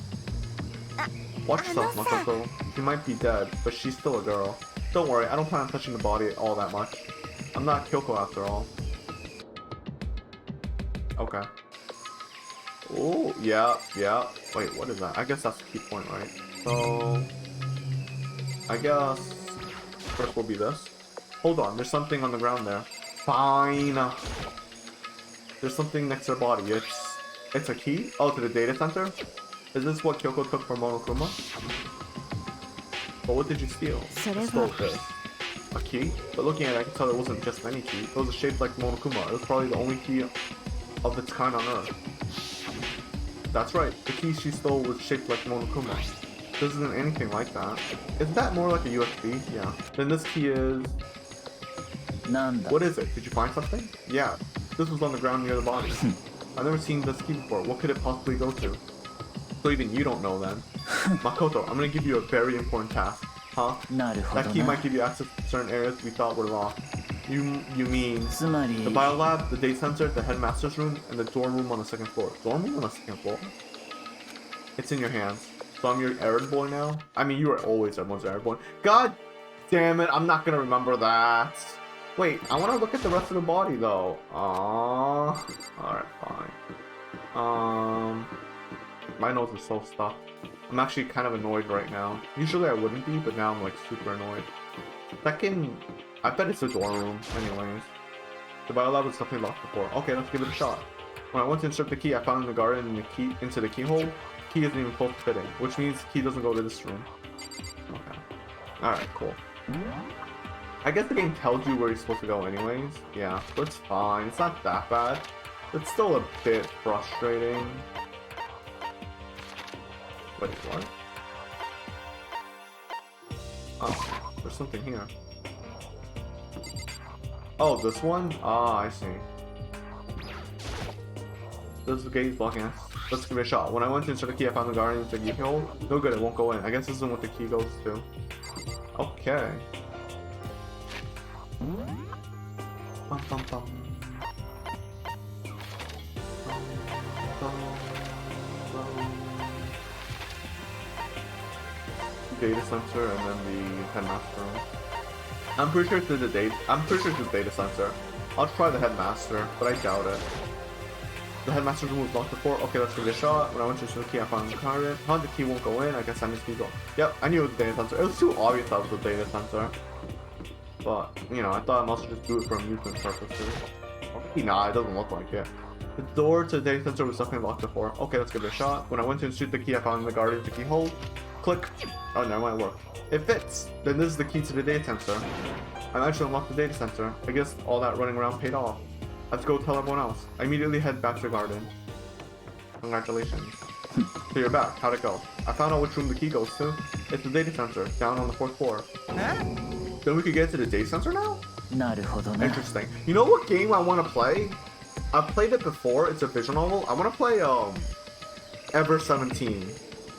Watch yourself, Makoto. She might be dead, but she's still a girl. Don't worry, I don't plan on touching the body all that much. I'm not Kyoko after all. Okay. Oh, yeah. Wait, what is that? I guess that's the key point, right? So... I guess... first will be this. Hold on, there's something on the ground there. Fine. There's something next to her body. It's a key? Oh, to the data center? Is this what Kyoko took from Monokuma? But what did you steal? I stole this. A key? But looking at it, I can tell it wasn't just any key. It was shaped like Monokuma. It was probably the only key of its kind on Earth. That's right. The key she stole was shaped like Monokuma. This isn't anything like that. Isn't that more like a USB? Yeah. Then this key is... What is it? Did you find something? Yeah. This was on the ground near the body. I've never seen this key before. What could it possibly go to? So even you don't know then. Makoto, I'm gonna give you a very important task. Huh? That key might give you access to certain areas we thought were locked. You mean the biolab, the data center, the headmaster's room, and the dorm room on the second floor. Dorm room on the second floor? It's in your hands. So I'm your errand boy now? I mean, you were always everyone's errand boy. God damn it, I'm not gonna remember that. Wait, I want to look at the rest of the body though. Alright, fine. My nose is so stuffed. I'm actually kind of annoyed right now. Usually I wouldn't be, but now I'm like super annoyed. Second, I bet it's a dorm room anyways. The bio lab was definitely locked before. Okay, let's give it a shot. When I went to insert the key, I found in the garden and the key into the keyhole. Key isn't even close to fitting, which means the key doesn't go to this room. Okay. Alright, cool. I guess the game tells you where you're supposed to go anyways. Yeah, but it's fine. It's not that bad. It's still a bit frustrating. Wait, what? Oh, there's something here. Oh, this one? Ah, I see. This gate is blocking us. Let's give it a shot. When I went to insert the key, I found the guardian into the keyhole. No good, it won't go in. I guess this isn't what the key goes to. Okay. Bum, bum, bum. Data center and then the headmaster room. I'm pretty sure it's the data center. I'll try the headmaster, but I doubt it. The headmaster room was locked before. Okay, let's give it a shot. When I went to the key, I found the card. How the key won't go in? I guess I missed the go. Yep, I knew it was the data center. It was too obvious that was the data center. But, you know, I thought I must just do it for amusement purposes. Or maybe not, it doesn't look like it. The door to the data center was definitely locked before. Okay, let's give it a shot. When I went to insert the key, I found the guardian the keyhole. Click. Oh, never mind, it worked. It fits. Then this is the key to the data center. I actually unlocked the data center. I guess all that running around paid off. Let's go tell everyone else. I immediately head back to the garden. Congratulations. So you're back. How'd it go? I found out which room the key goes to. It's the data center, down on the 4th floor. Then we could get to the data center now? Interesting. You know what game I want to play? I've played it before. It's a visual novel. I want to play Ever 17.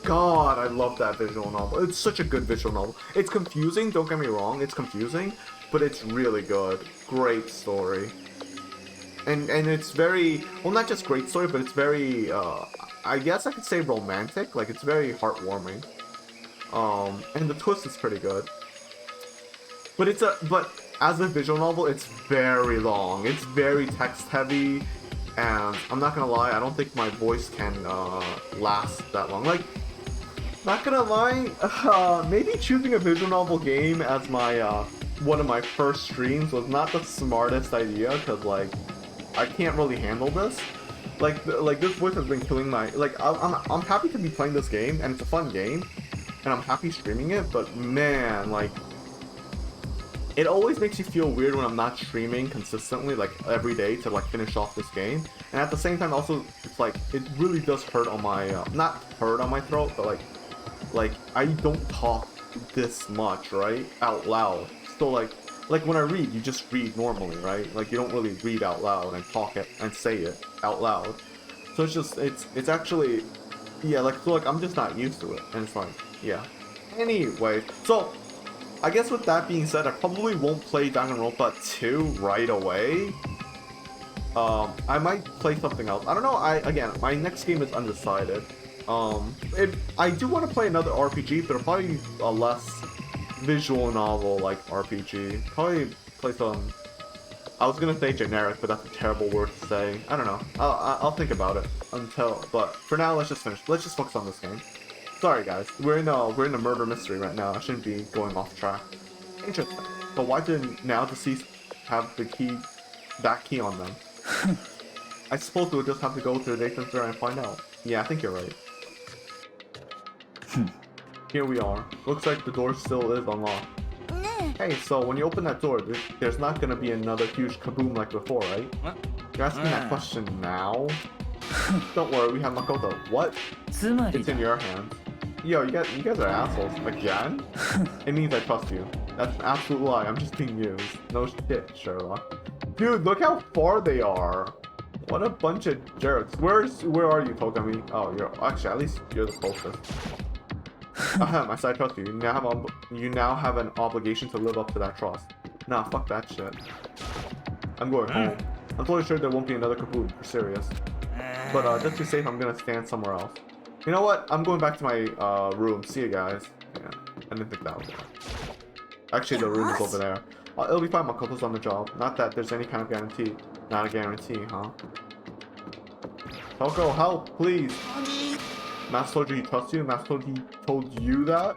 God, I love that visual novel. It's such a good visual novel. It's confusing, don't get me wrong, it's confusing, but it's really good. Great story. And it's very, well, not just great story, but it's very, I guess I could say romantic. Like, it's very heartwarming. And the twist is pretty good. But but as a visual novel, it's very long. It's very text heavy, and I'm not gonna lie, I don't think my voice can last that long. Like, not gonna lie, maybe choosing a visual novel game as my one of my first streams was not the smartest idea, because like I can't really handle this. Like this voice has been killing my, like, I'm happy to be playing this game, and it's a fun game, and I'm happy streaming it, but man, like, it always makes you feel weird when I'm not streaming consistently, like every day, to like finish off this game. And at the same time, also, it's like, it really does hurt on my, not hurt on my throat, but like I don't talk this much, right, out loud. So like when I read, you just read normally, right? Like, you don't really read out loud and talk it and say it out loud. So it's just, it's actually, yeah, like, so like I'm just not used to it, and it's like, yeah. Anyway, so I guess with that being said, I probably won't play Danganronpa 2 right away. I might play something else. I don't know. Again, my next game is undecided. I do want to play another RPG, but it'll probably be a less visual novel like RPG. Probably play some. I was gonna say generic, but that's a terrible word to say. I don't know. I'll think about it but for now, let's just finish. Let's just focus on this game. Sorry guys, we're in a murder mystery right now. I shouldn't be going off track. Interesting. But why did now deceased have the key, that key on them? I suppose we'll just have to go to the data center and find out. Yeah, I think you're right. Here we are. Looks like the door still is unlocked. Hey, so when you open that door, there's not gonna be another huge kaboom like before, right? You're asking that question now? Don't worry, we have Makoto. What? It's in your hands. Yo, you guys are assholes. Again? It means I trust you. That's an absolute lie. I'm just being used. No shit, Sherlock. Dude, look how far they are. What a bunch of jerks. Where are you, Togami? Oh, actually, at least you're the closest. I said I trust you. You now have an obligation to live up to that trust. Nah, fuck that shit. I'm going home. I'm totally sure there won't be another kaboom. For serious. But just to be safe, I'm gonna stand somewhere else. You know what? I'm going back to my room. See you guys. Yeah, I didn't think that was there. Actually, the room is over there. It'll be fine, Makoto's on the job. Not that there's any kind of guarantee. Not a guarantee, huh? Toko, help, please. Master told you he trusts you? Master told you that?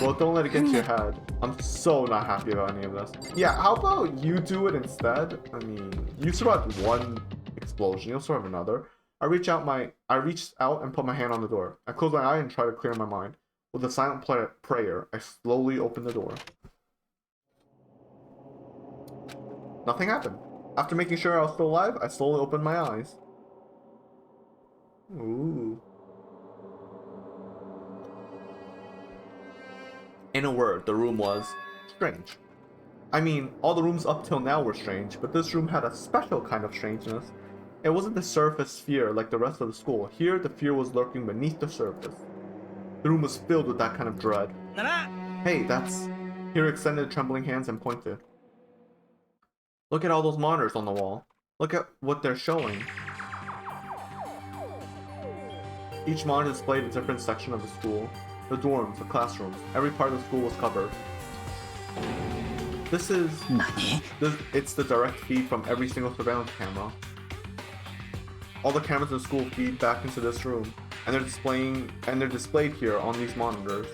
Well, don't let it get to your head. I'm so not happy about any of this. Yeah, how about you do it instead? I mean, you survived one explosion, you'll survive another. I reached out and put my hand on the door. I closed my eye and tried to clear my mind. With a silent prayer, I slowly opened the door. Nothing happened. After making sure I was still alive, I slowly opened my eyes. Ooh. In a word, the room was strange. I mean, all the rooms up till now were strange, but this room had a special kind of strangeness. It wasn't the surface fear like the rest of the school. Here, the fear was lurking beneath the surface. The room was filled with that kind of dread. Hey, that's... Hiro extended trembling hands and pointed. Look at all those monitors on the wall. Look at what they're showing. Each monitor displayed a different section of the school. The dorms, the classrooms, every part of the school was covered. It's the direct feed from every single surveillance camera. All the cameras in the school feed back into this room, and they're displayed here on these monitors.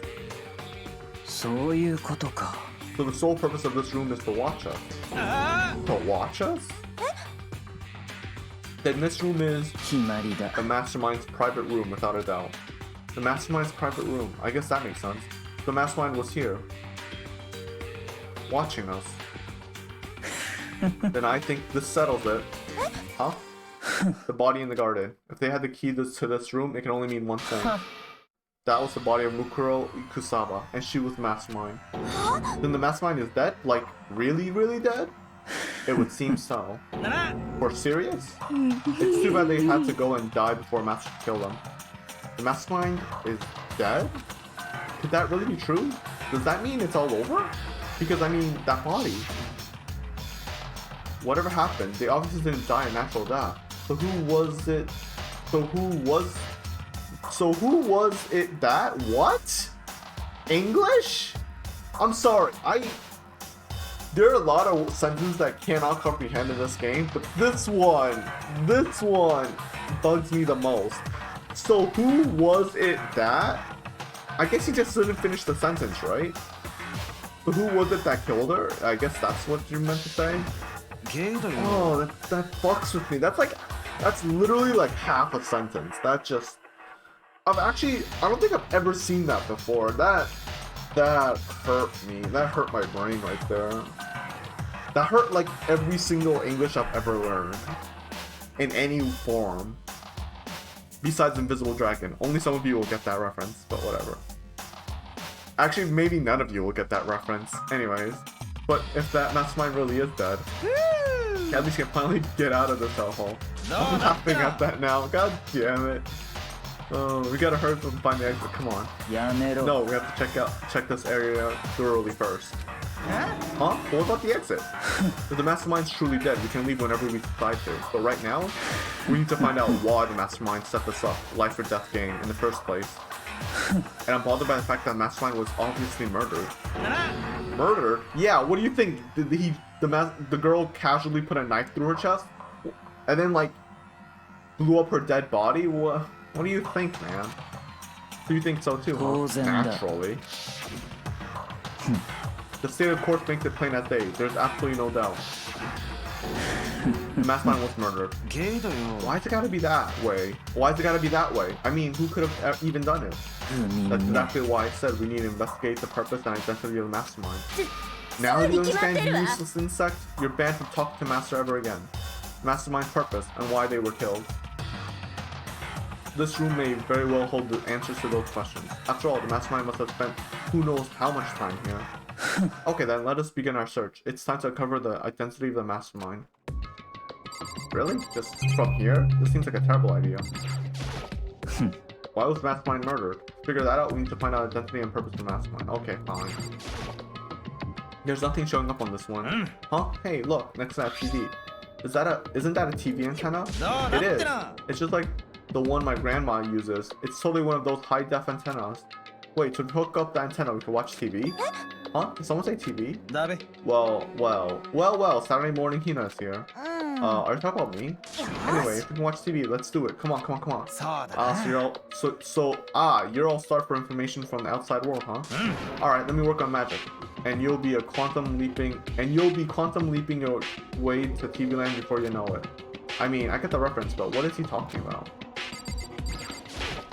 So the sole purpose of this room is to watch us. To watch us? Then this room is the mastermind's private room, without a doubt. The mastermind's private room. I guess that makes sense. The mastermind was here. Watching us. Then I think this settles it. Huh? The body in the garden. If they had the key to this room, it can only mean one thing. That was the body of Mukuro Ikusaba, and she was the mastermind. Then the mastermind is dead? Like, really, really dead? It would seem so. For serious? It's too bad they had to go and die before Master killed them. The mastermind is dead? Could that really be true? Does that mean it's all over? Because I mean, that body. Whatever happened, they obviously didn't die a natural death. So who was it? So who was it that? What? English? I'm sorry, there are a lot of sentences that I cannot comprehend in this game, but this one bugs me the most. So who was it that? I guess he just didn't finish the sentence, right? But who was it that killed her? I guess that's what you meant to say? Oh, that fucks with me. That's literally like half a sentence. That just... I don't think I've ever seen that before. That hurt me. That hurt my brain right there. That hurt like every single English I've ever learned. In any form. Besides Invisible Dragon. Only some of you will get that reference, but whatever. Actually, maybe none of you will get that reference. Anyways. But if that mastermind really is dead, at least you can finally get out of this hellhole. I'm laughing at that now. God damn it. Oh, we gotta hurry up and find the exit. Come on. No, we have to check this area thoroughly first. Huh? What about the exit? If the mastermind's truly dead, we can leave whenever we decide to. But right now, we need to find out why the mastermind set this up, life or death game, in the first place. And I'm bothered by the fact that the mastermind was obviously murdered. Murdered? Yeah, what do you think? Did the girl casually put a knife through her chest? And then, like, blew up her dead body? What do you think, man? Do you think so too, huh? Naturally. The state of course makes it plain as day. There's absolutely no doubt. The mastermind was murdered. Why's it gotta be that way? Why's it gotta be that way? I mean, who could have even done it? That's exactly why I said we need to investigate the purpose and identity of the mastermind. Now that you understand, you useless insect, you're banned from talking to Master ever again. Mastermind's purpose and why they were killed. This room may very well hold the answers to those questions. After all, the mastermind must have spent who knows how much time here. Okay then, let us begin our search. It's time to uncover the identity of the mastermind. Really? Just from here? This seems like a terrible idea. Why was the mastermind murdered? To figure that out, we need to find out identity and purpose of the mastermind. Okay, fine. There's nothing showing up on this one. Huh? Hey, look, next to that TV. Isn't that a TV antenna? No, it is. It's just like the one my grandma uses. It's totally one of those high-def antennas. Wait, to hook up the antenna, we can watch TV? Huh? Did someone say TV? だべ Well, Saturday morning Hina is here. Are you talking about me? Anyway, if we can watch TV, let's do it. Come on. そうだ So you're all starved for information from the outside world, huh? Alright, let me work on magic. And you'll be quantum leaping your way to TV land before you know it. I mean, I get the reference, but what is he talking about?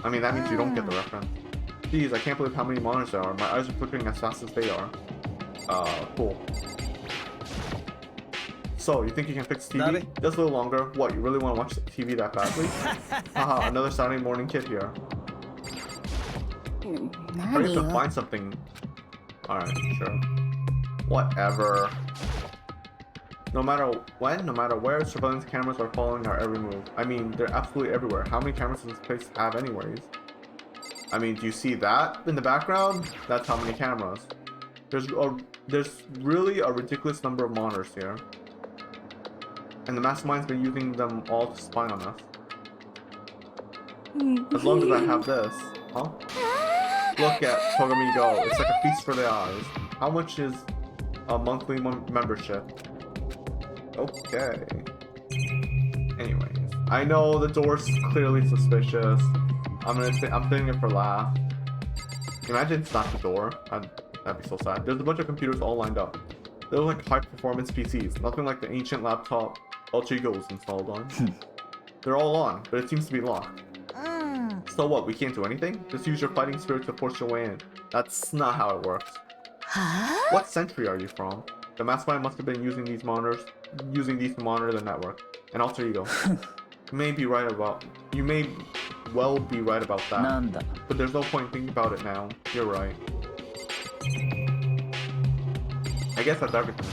I mean, that means you don't get the reference. Jeez, I can't believe how many monitors there are. My eyes are flickering as fast as they are. Cool. So, you think you can fix TV? Just a little longer. What, you really want to watch TV that badly? Haha, another Saturday morning kid here. Hurry up to find something. Alright, sure. Whatever. No matter when, no matter where, surveillance cameras are following our every move. I mean, they're absolutely everywhere. How many cameras does this place have anyways? I mean, do you see that in the background? That's how many cameras. There's really a ridiculous number of monitors here. And the mastermind's been using them all to spy on us. As long as I have this. Huh? Look at Togami go. It's like a feast for the eyes. How much is a monthly membership? Okay. Anyways. I know the door's clearly suspicious. I'm thinking it for laugh. Imagine it's not the door. That'd be so sad. There's a bunch of computers all lined up. They're like high performance PCs. Nothing like the ancient laptop Ultra Ego was installed on. They're all on, but it seems to be locked. So what, we can't do anything? Just use your fighting spirit to force your way in. That's not how it works. What century are you from? The mastermind must have been using these to monitor the network. And Alter Ego. You may well be right about that. But there's no point thinking about it now. You're right. I guess that's everything.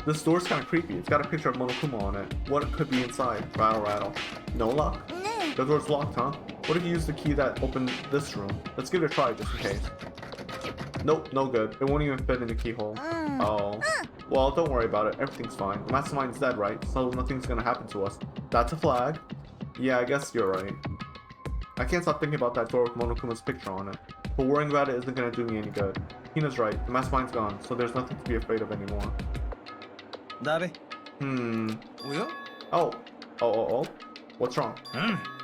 This door's kind of creepy. It's got a picture of Monokuma on it. What could be inside? Rattle. No lock? The door's locked, huh? What if you use the key that opened this room? Let's give it a try just in case. Nope, no good. It won't even fit in the keyhole. Oh. Well, don't worry about it. Everything's fine. The mastermind's dead, right? So nothing's gonna happen to us. That's a flag. Yeah, I guess you're right. I can't stop thinking about that door with Monokuma's picture on it. But worrying about it isn't gonna do me any good. Hina's right. The mastermind's gone, so there's nothing to be afraid of anymore. Dabe. Oh. What's wrong?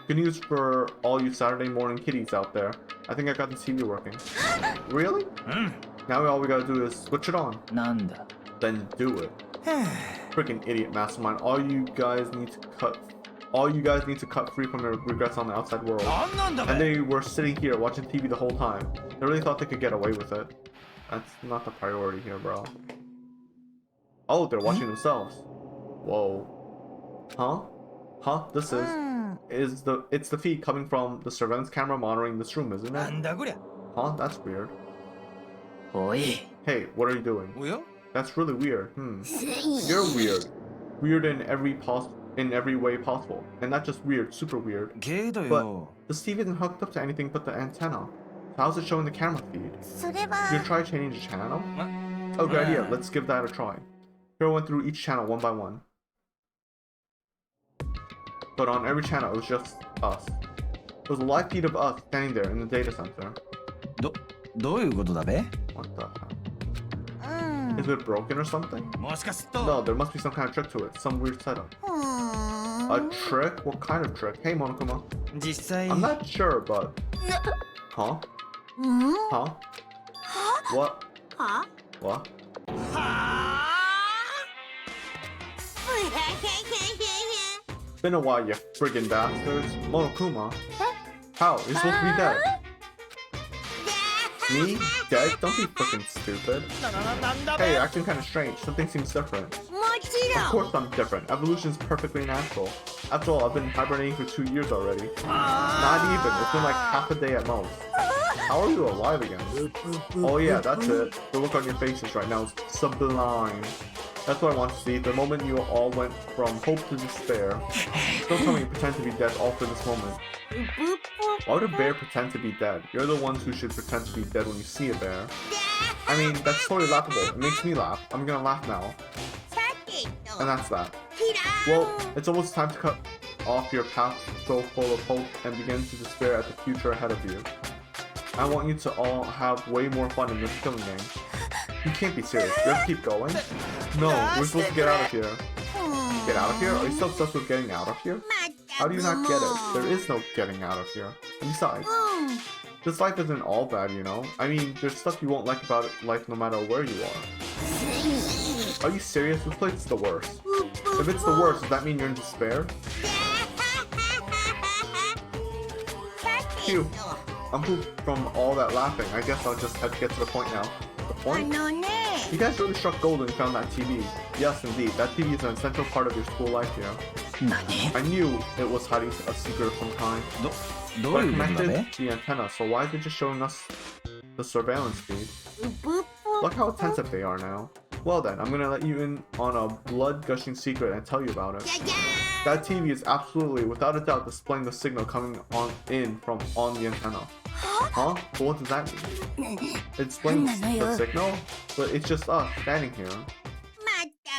Good news for all you Saturday morning kiddies out there. I think I got the TV working. Really? Now all we gotta do is switch it on. Then do it. Freaking idiot mastermind. All you guys need to cut free from your regrets on the outside world. And they were sitting here watching TV the whole time. They really thought they could get away with it. That's not the priority here, bro. Oh, they're watching themselves. Whoa. Huh? This it's the feed coming from the surveillance camera monitoring this room, isn't it? Huh? That's weird. Hey, what are you doing? That's really weird. You're weird. Weird in every way possible. And not just weird, super weird. But this TV isn't hooked up to anything but the antenna. How's it showing the camera feed? You try changing the channel? Oh, good idea. Let's give that a try. Hero went through each channel one by one. But on every channel, it was just us. It was a live feed of us standing there in the data center. What the hell? Is it broken or something? No, there must be some kind of trick to it. Some weird setup. A trick? What kind of trick? Hey, Monokuma. I'm not sure, but... Huh? Huh? What? What? Been a while, you friggin' bastards. Monokuma? How? You're supposed to be dead. Me? Dead? Don't be frickin' stupid. Hey, you're acting kinda strange. Something seems different. Of course I'm different. Evolution's perfectly natural. After all, I've been hibernating for 2 years already. Not even. It's been like half a day at most. How are you alive again? Oh yeah, that's it. The look on your faces right now is sublime. That's what I want to see. The moment you all went from hope to despair. Don't tell me you pretend to be dead all for this moment. Why would a bear pretend to be dead? You're the ones who should pretend to be dead when you see a bear. I mean, that's totally laughable. It makes me laugh. I'm gonna laugh now. And that's that. Well, it's almost time to cut off your path so full of hope and begin to despair at the future ahead of you. I want you to all have way more fun in this killing game. You can't be serious. You have to keep going? No, we're supposed to get out of here. Get out of here? Are you so obsessed with getting out of here? How do you not get it? There is no getting out of here. And besides, this life isn't all bad, you know? I mean, there's stuff you won't like about life no matter where you are. Are you serious? This place is the worst. If it's the worst, does that mean you're in despair? Phew. I'm pooped from all that laughing. I guess I'll just have to get to the point now. The point? You guys really struck gold when you found that TV. Yes, indeed. That TV is an essential part of your school life here. I knew it was hiding a secret of some kind. But I connected the antenna, so why is it just showing us the surveillance feed? Look how attentive they are now. Well then, I'm gonna let you in on a blood-gushing secret and tell you about it. That TV is absolutely, without a doubt, displaying the signal coming in from on the antenna. Huh? But what does that mean? It displays the signal? But it's just us standing here.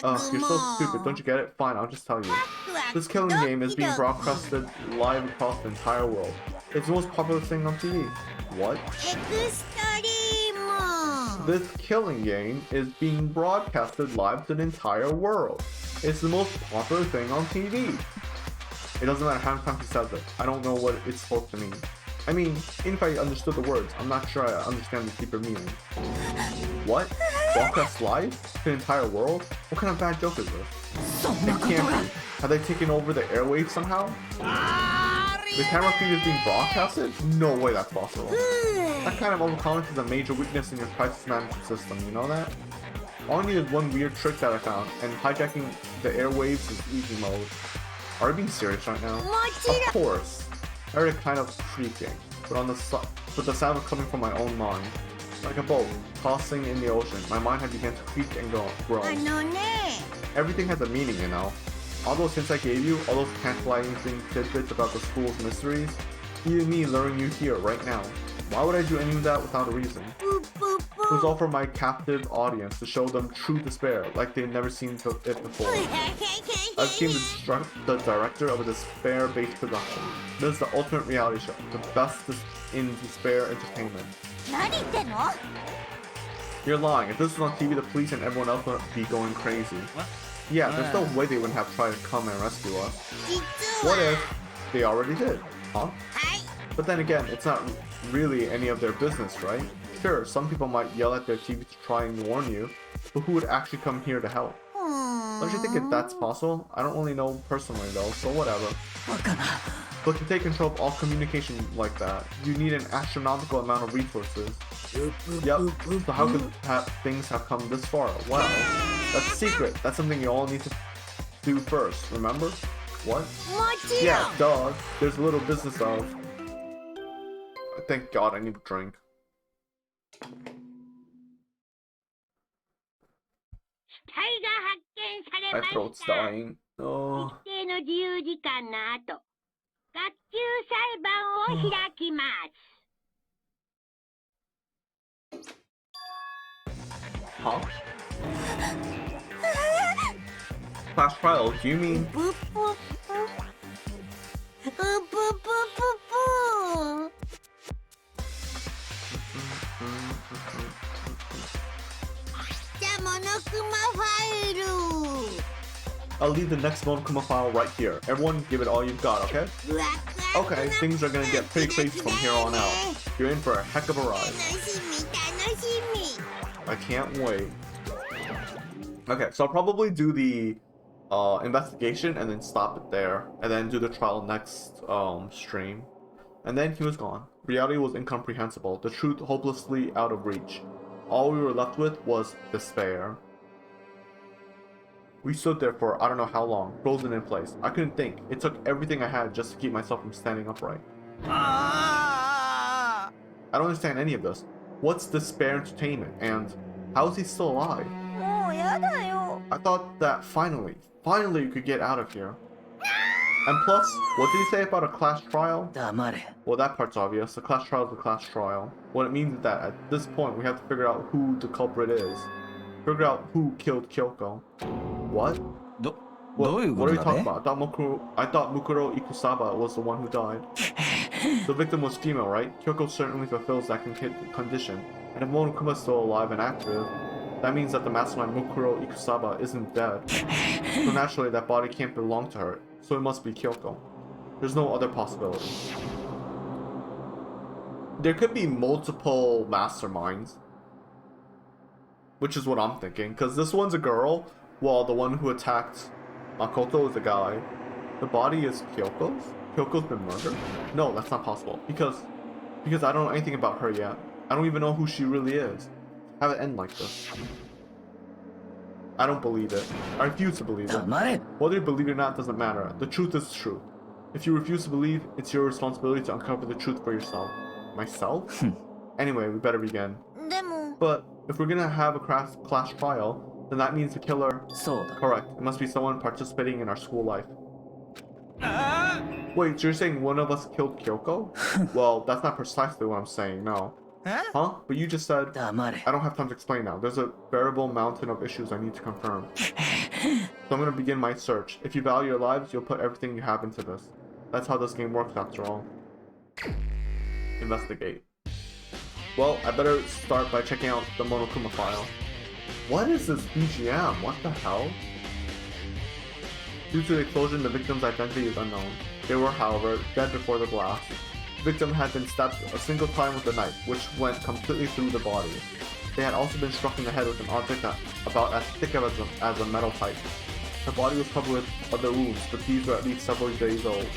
You're so stupid, don't you get it? Fine, I'll just tell you. This killing game is being broadcasted live across the entire world. It's the most popular thing on TV. What? This killing game is being broadcasted live to the entire world. It's the most popular thing on TV. It doesn't matter how many times he says it. I don't know what it's supposed to mean. I mean, even if I understood the words, I'm not sure I understand the deeper meaning. What? Broadcast live? To the entire world? What kind of bad joke is this? It can't be. Have they taken over the airwaves somehow? The camera feed is being broadcasted? No way that's possible. That kind of overconfidence is a major weakness in your crisis management system, you know that? All I need is one weird trick that I found, and hijacking the airwaves is easy mode. Are you being serious right now? Of course. I heard it kind of creaking, but the sound was coming from my own mind. Like a boat tossing in the ocean, my mind had begun to creak and grow. Everything has a meaning, you know. All those hints I gave you, all those tantalizing tidbits about the school's mysteries, even me luring you here right now. Why would I do any of that without a reason? It was all for my captive audience, to show them true despair, like they'd never seen it before. I became the director of a despair-based production. This is the ultimate reality show, the best in despair entertainment. You're lying. If this was on TV, the police and everyone else would be going crazy. What? Yeah, there's no way they wouldn't have tried to come and rescue us. What if they already did? Huh? But then again, it's not really any of their business, right? Sure, some people might yell at their TV to try and warn you, but who would actually come here to help? Don't you think that's possible? I don't really know personally though, so whatever. But to take control of all communication like that, you need an astronomical amount of resources. Yep, so how could things have come this far? Well, that's a secret. That's something you all need to do first, remember? What? Yeah, duh. There's a little business of... Thank God I need a drink. My throat's dying. Oh. Huh? Class trial, do you mean? I'll leave the next Monokuma file right here. Everyone give it all you've got, okay? Okay, things are gonna get pretty crazy from here on out. You're in for a heck of a ride. I can't wait. Okay, so I'll probably do the investigation and then stop it there. And then do the trial next stream. And then he was gone. Reality was incomprehensible. The truth hopelessly out of reach. All we were left with was despair. We stood there for I don't know how long, frozen in place. I couldn't think. It took everything I had just to keep myself from standing upright. I don't understand any of this. What's despair entertainment, and how is he still alive? I thought that finally you could get out of here. And plus, what did he say about a class trial? Well, that part's obvious. The class trial is a class trial. What it means is that at this point, we have to figure out who the culprit is. Figure out who killed Kyoko. What? What are you talking about? I thought Mukuro Ikusaba was the one who died. The victim was female, right? Kyoko certainly fulfills that condition. And if Monokuma's still alive and active, That means that the mastermind Mukuro Ikusaba isn't dead. So naturally that body can't belong to her, so it must be Kyoko. There's no other possibility. There could be multiple masterminds, which is what I'm thinking, because this one's a girl, while the one who attacked Makoto is a guy. The body is Kyoko's? Kyoko's been murdered? No, that's not possible, because I don't know anything about her yet. I don't even know who she really is. Have it end like this. I don't believe it. I refuse to believe it. Whether you believe it or not doesn't matter. The truth is true. If you refuse to believe, it's your responsibility to uncover the truth for yourself. Myself? Anyway, we better begin. But if we're gonna have a class trial, then that means the killer... Correct. It must be someone participating in our school life. Wait, so you're saying one of us killed Kyoko? Well, that's not precisely what I'm saying, no. Huh? But you just said... I don't have time to explain now. There's a veritable mountain of issues I need to confirm. So I'm gonna begin my search. If you value your lives, you'll put everything you have into this. That's how this game works after all. Investigate. Well, I better start by checking out the Monokuma file. What is this BGM? What the hell? Due to the explosion, the victim's identity is unknown. They were, however, dead before the blast. The victim had been stabbed a single time with a knife, which went completely through the body. They had also been struck in the head with an object about as thick as a metal pipe. The body was covered with other wounds, but these were at least several days old.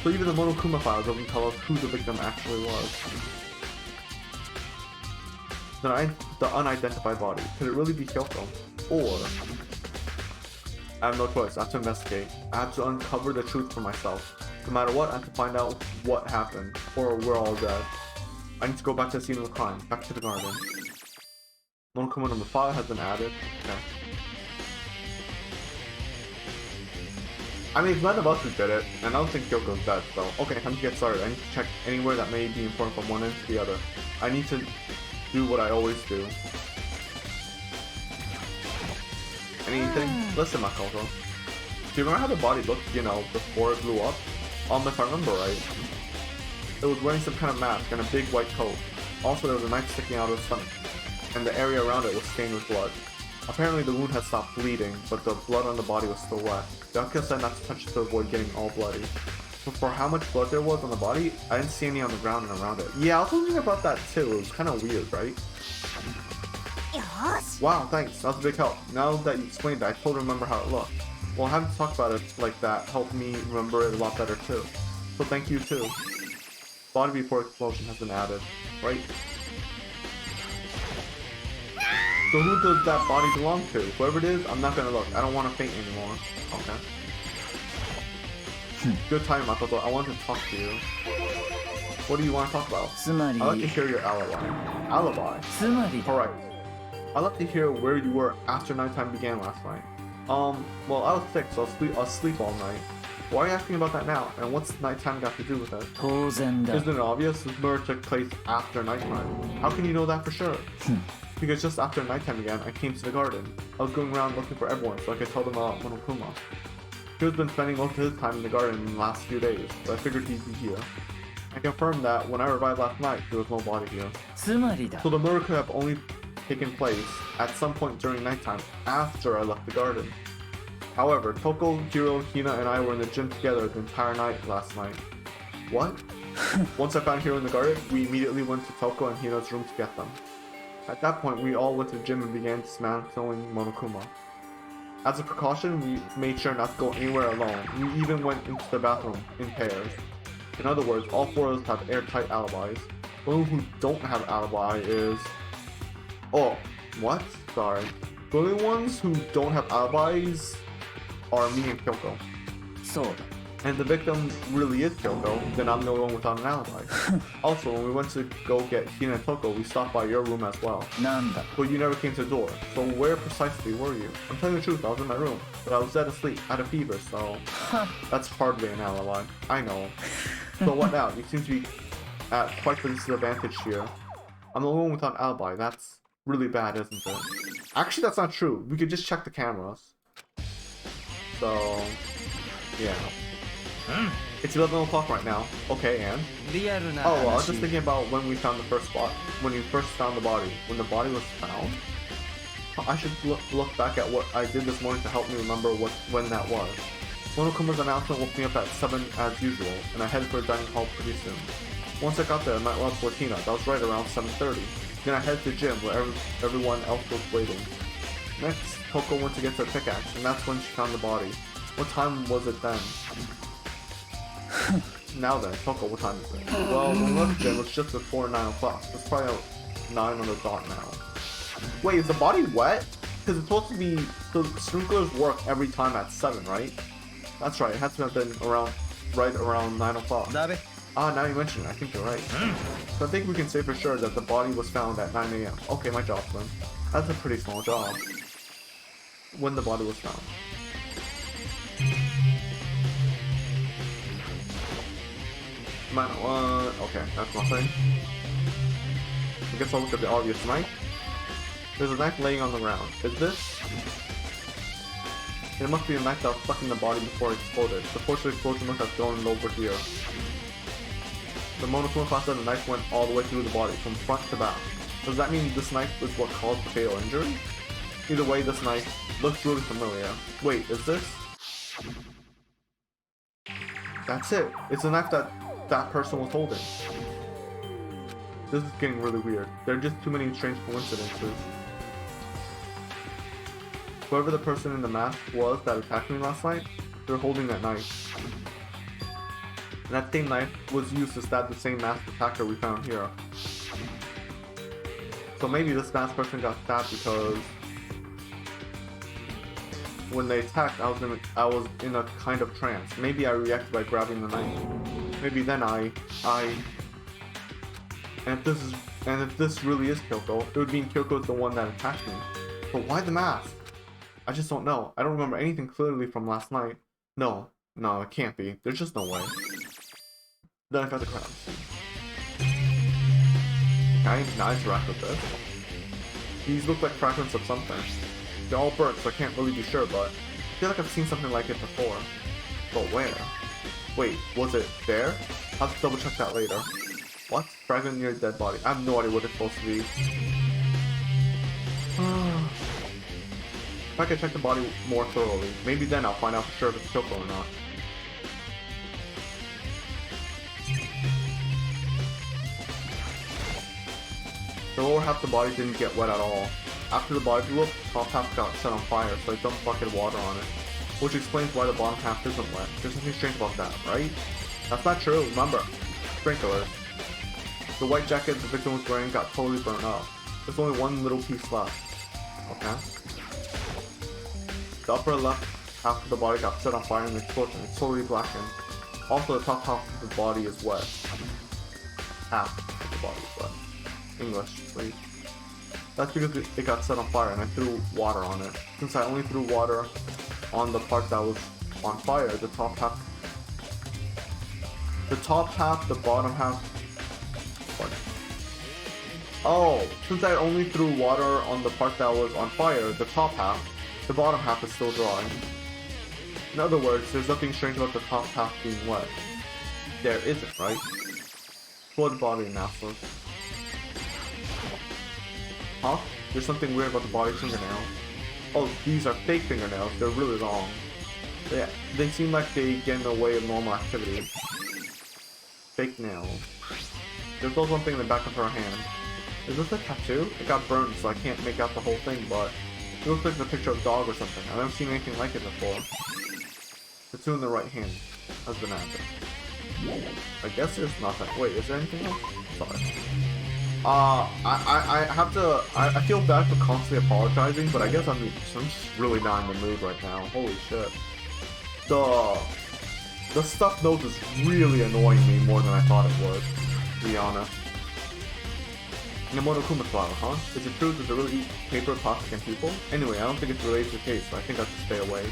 So even the Monokuma file doesn't tell us who the victim actually was. The unidentified body. Could it really be Kyoko? Or... I have no choice. I have to investigate. I have to uncover the truth for myself. No matter what, I have to find out what happened, or we're all dead. I need to go back to the scene of the crime, back to the garden. Monokuma number 5 has been added. Okay. I mean, it's none of us who did it, and I don't think Kyoko's dead, so... Okay, time to get started. I need to check anywhere that may be important from one end to the other. I need to do what I always do. Anything? Listen, Makoto. Do you remember how the body looked, you know, before it blew up? If I remember right, it was wearing some kind of mask and a big white coat. Also, there was a knife sticking out of its stomach, and the area around it was stained with blood. Apparently, the wound had stopped bleeding, but the blood on the body was still wet. The doctor said not to touch it to avoid getting all bloody. But for how much blood there was on the body, I didn't see any on the ground and around it. Yeah, I was thinking about that too. It was kind of weird, right? Wow, thanks. That was a big help. Now that you explained it, I totally remember how it looked. Well, having to talk about it like that helped me remember it a lot better too. So thank you too. Body before explosion has been added, right? So who does that body belong to? Whoever it is, I'm not gonna look. I don't want to faint anymore. Okay. Good time, Makoto. I want to talk to you. What do you want to talk about? I'd like to hear your alibi. Alibi? Correct. I'd like to hear where you were after nighttime began last night. Well, I was sick, so I'll sleep all night. Why are you asking about that now? And what's nighttime got to do with it? Isn't it obvious? This murder took place after nighttime. How can you know that for sure? Because just after nighttime began, I came to the garden. I was going around looking for everyone so I could tell them about Monokuma. He has been spending most of his time in the garden in the last few days, so I figured he'd be here. I confirmed that when I arrived last night, there was no body here. So the murder could have only taken place at some point during nighttime after I left the garden. However, Toko, Hiro, Hina, and I were in the gym together the entire night last night. What? Once I found Hiro in the garden, we immediately went to Toko and Hina's room to get them. At that point, we all went to the gym and began dismantling Monokuma. As a precaution, we made sure not to go anywhere alone. We even went into the bathroom in pairs. In other words, all 4 of us have airtight alibis. The only who don't have alibi is... Oh, what? Sorry. The only ones who don't have alibis are me and Kyoko. And the victim really is Kyoko, then I'm the only one without an alibi. Also, when we went to go get Hina and Toko, we stopped by your room as well. But you never came to the door, so where precisely were you? I'm telling the truth, I was in my room, but I was dead asleep, had a fever, so... That's hardly an alibi. I know. So what now? You seem to be at quite the disadvantage here. I'm the only one without an alibi, that's really bad, isn't it? Actually, that's not true. We could just check the cameras. So... yeah. It's 11 o'clock right now. Okay, and? Oh, well, I was just thinking about when we found the first spot. When you first found the body. When the body was found? I should look back at what I did this morning to help me remember when that was. Monokuma's announcement woke me up at 7 as usual, and I headed for a dining hall pretty soon. Once I got there, I met Rob Fortina. That was right around 7:30. Then I headed to the gym where everyone else was waiting. Next, Coco went to get her pickaxe, and that's when she found the body. What time was it then? Now then, Coco, what time is it? Well, when we left the gym, it's just before 9 o'clock. It's probably 9 on the dot now. Wait, is the body wet? Because it's supposed to be, the sprinklers work every time at 7, right? That's right, it has to have been right around 9 o'clock. Ah, now you mention it, I think you're right. So I think we can say for sure that the body was found at 9 AM. Okay, my job's done. That's a pretty small job. When the body was found. Okay, that's nothing. I guess I'll look at the obvious knife. There's a knife laying on the ground. Is this? It must be a knife that was stuck in the body before it exploded. The force of the explosion must have gone over here. The Monokuma thought that the knife went all the way through the body, from front to back. Does that mean this knife is what caused the fatal injury? Either way, this knife looks really familiar. Wait, is this? That's it. It's a knife that person was holding. This is getting really weird. There are just too many strange coincidences. Whoever the person in the mask was that attacked me last night, they're holding that knife. And that same knife was used to stab the same masked attacker we found here. So maybe this masked person got stabbed because when they attacked, I was in a kind of trance. Maybe I reacted by grabbing the knife. Maybe then and if this really is Kyoko, it would mean Kyoko is the one that attacked me. But why the mask? I just don't know. I don't remember anything clearly from last night. No, it can't be. There's just no way. Then I got the crowd. Can I interact with this? These look like fragments of something. They're all burnt, so I can't really be sure, but I feel like I've seen something like it before. But where? Wait, was it there? I'll have to double check that later. What? Fragment near a dead body. I have no idea what it's supposed to be. If I can check the body more thoroughly, maybe then I'll find out for sure if it's Kyoko or not. The lower half of the body didn't get wet at all. After the body blew up, the top half got set on fire, so I dumped a bucket of water on it. Which explains why the bottom half isn't wet. There's something strange about that, right? That's not true, remember. Sprinklers. The white jacket the victim was wearing got totally burnt up. There's only one little piece left. Okay. The upper left half of the body got set on fire in the explosion. It's totally blackened. Also, the top half of the body is wet. Half of the body is wet. English, please. That's because it got set on fire and I threw water on it. Since I only threw water on the part that was on fire, the top half, the bottom half. What? Oh, since I only threw water on the part that was on fire, the top half, the bottom half is still dry. In other words, there's nothing strange about the top half being wet. There isn't, right? Blood body analysis. Huh? There's something weird about the body's fingernails. Oh, these are fake fingernails. They're really long. They seem like they get in the way of normal activity. Fake nails. There's also something in the back of her hand. Is this a tattoo? It got burned, so I can't make out the whole thing, but it looks like the picture of a dog or something. I've never seen anything like it before. The two in the right hand has been added. I guess there's nothing. Wait, is there anything else? Sorry. I have to. I feel bad for constantly apologizing, but I guess I'm just really not in the mood right now. Holy shit. The stuffed nose is really annoying me more than I thought it would, to be honest. Namoto Kumasawa, huh? Is it true that they really eat paper, plastic, and people? Anyway, I don't think it's related to the case, so I think I should stay away.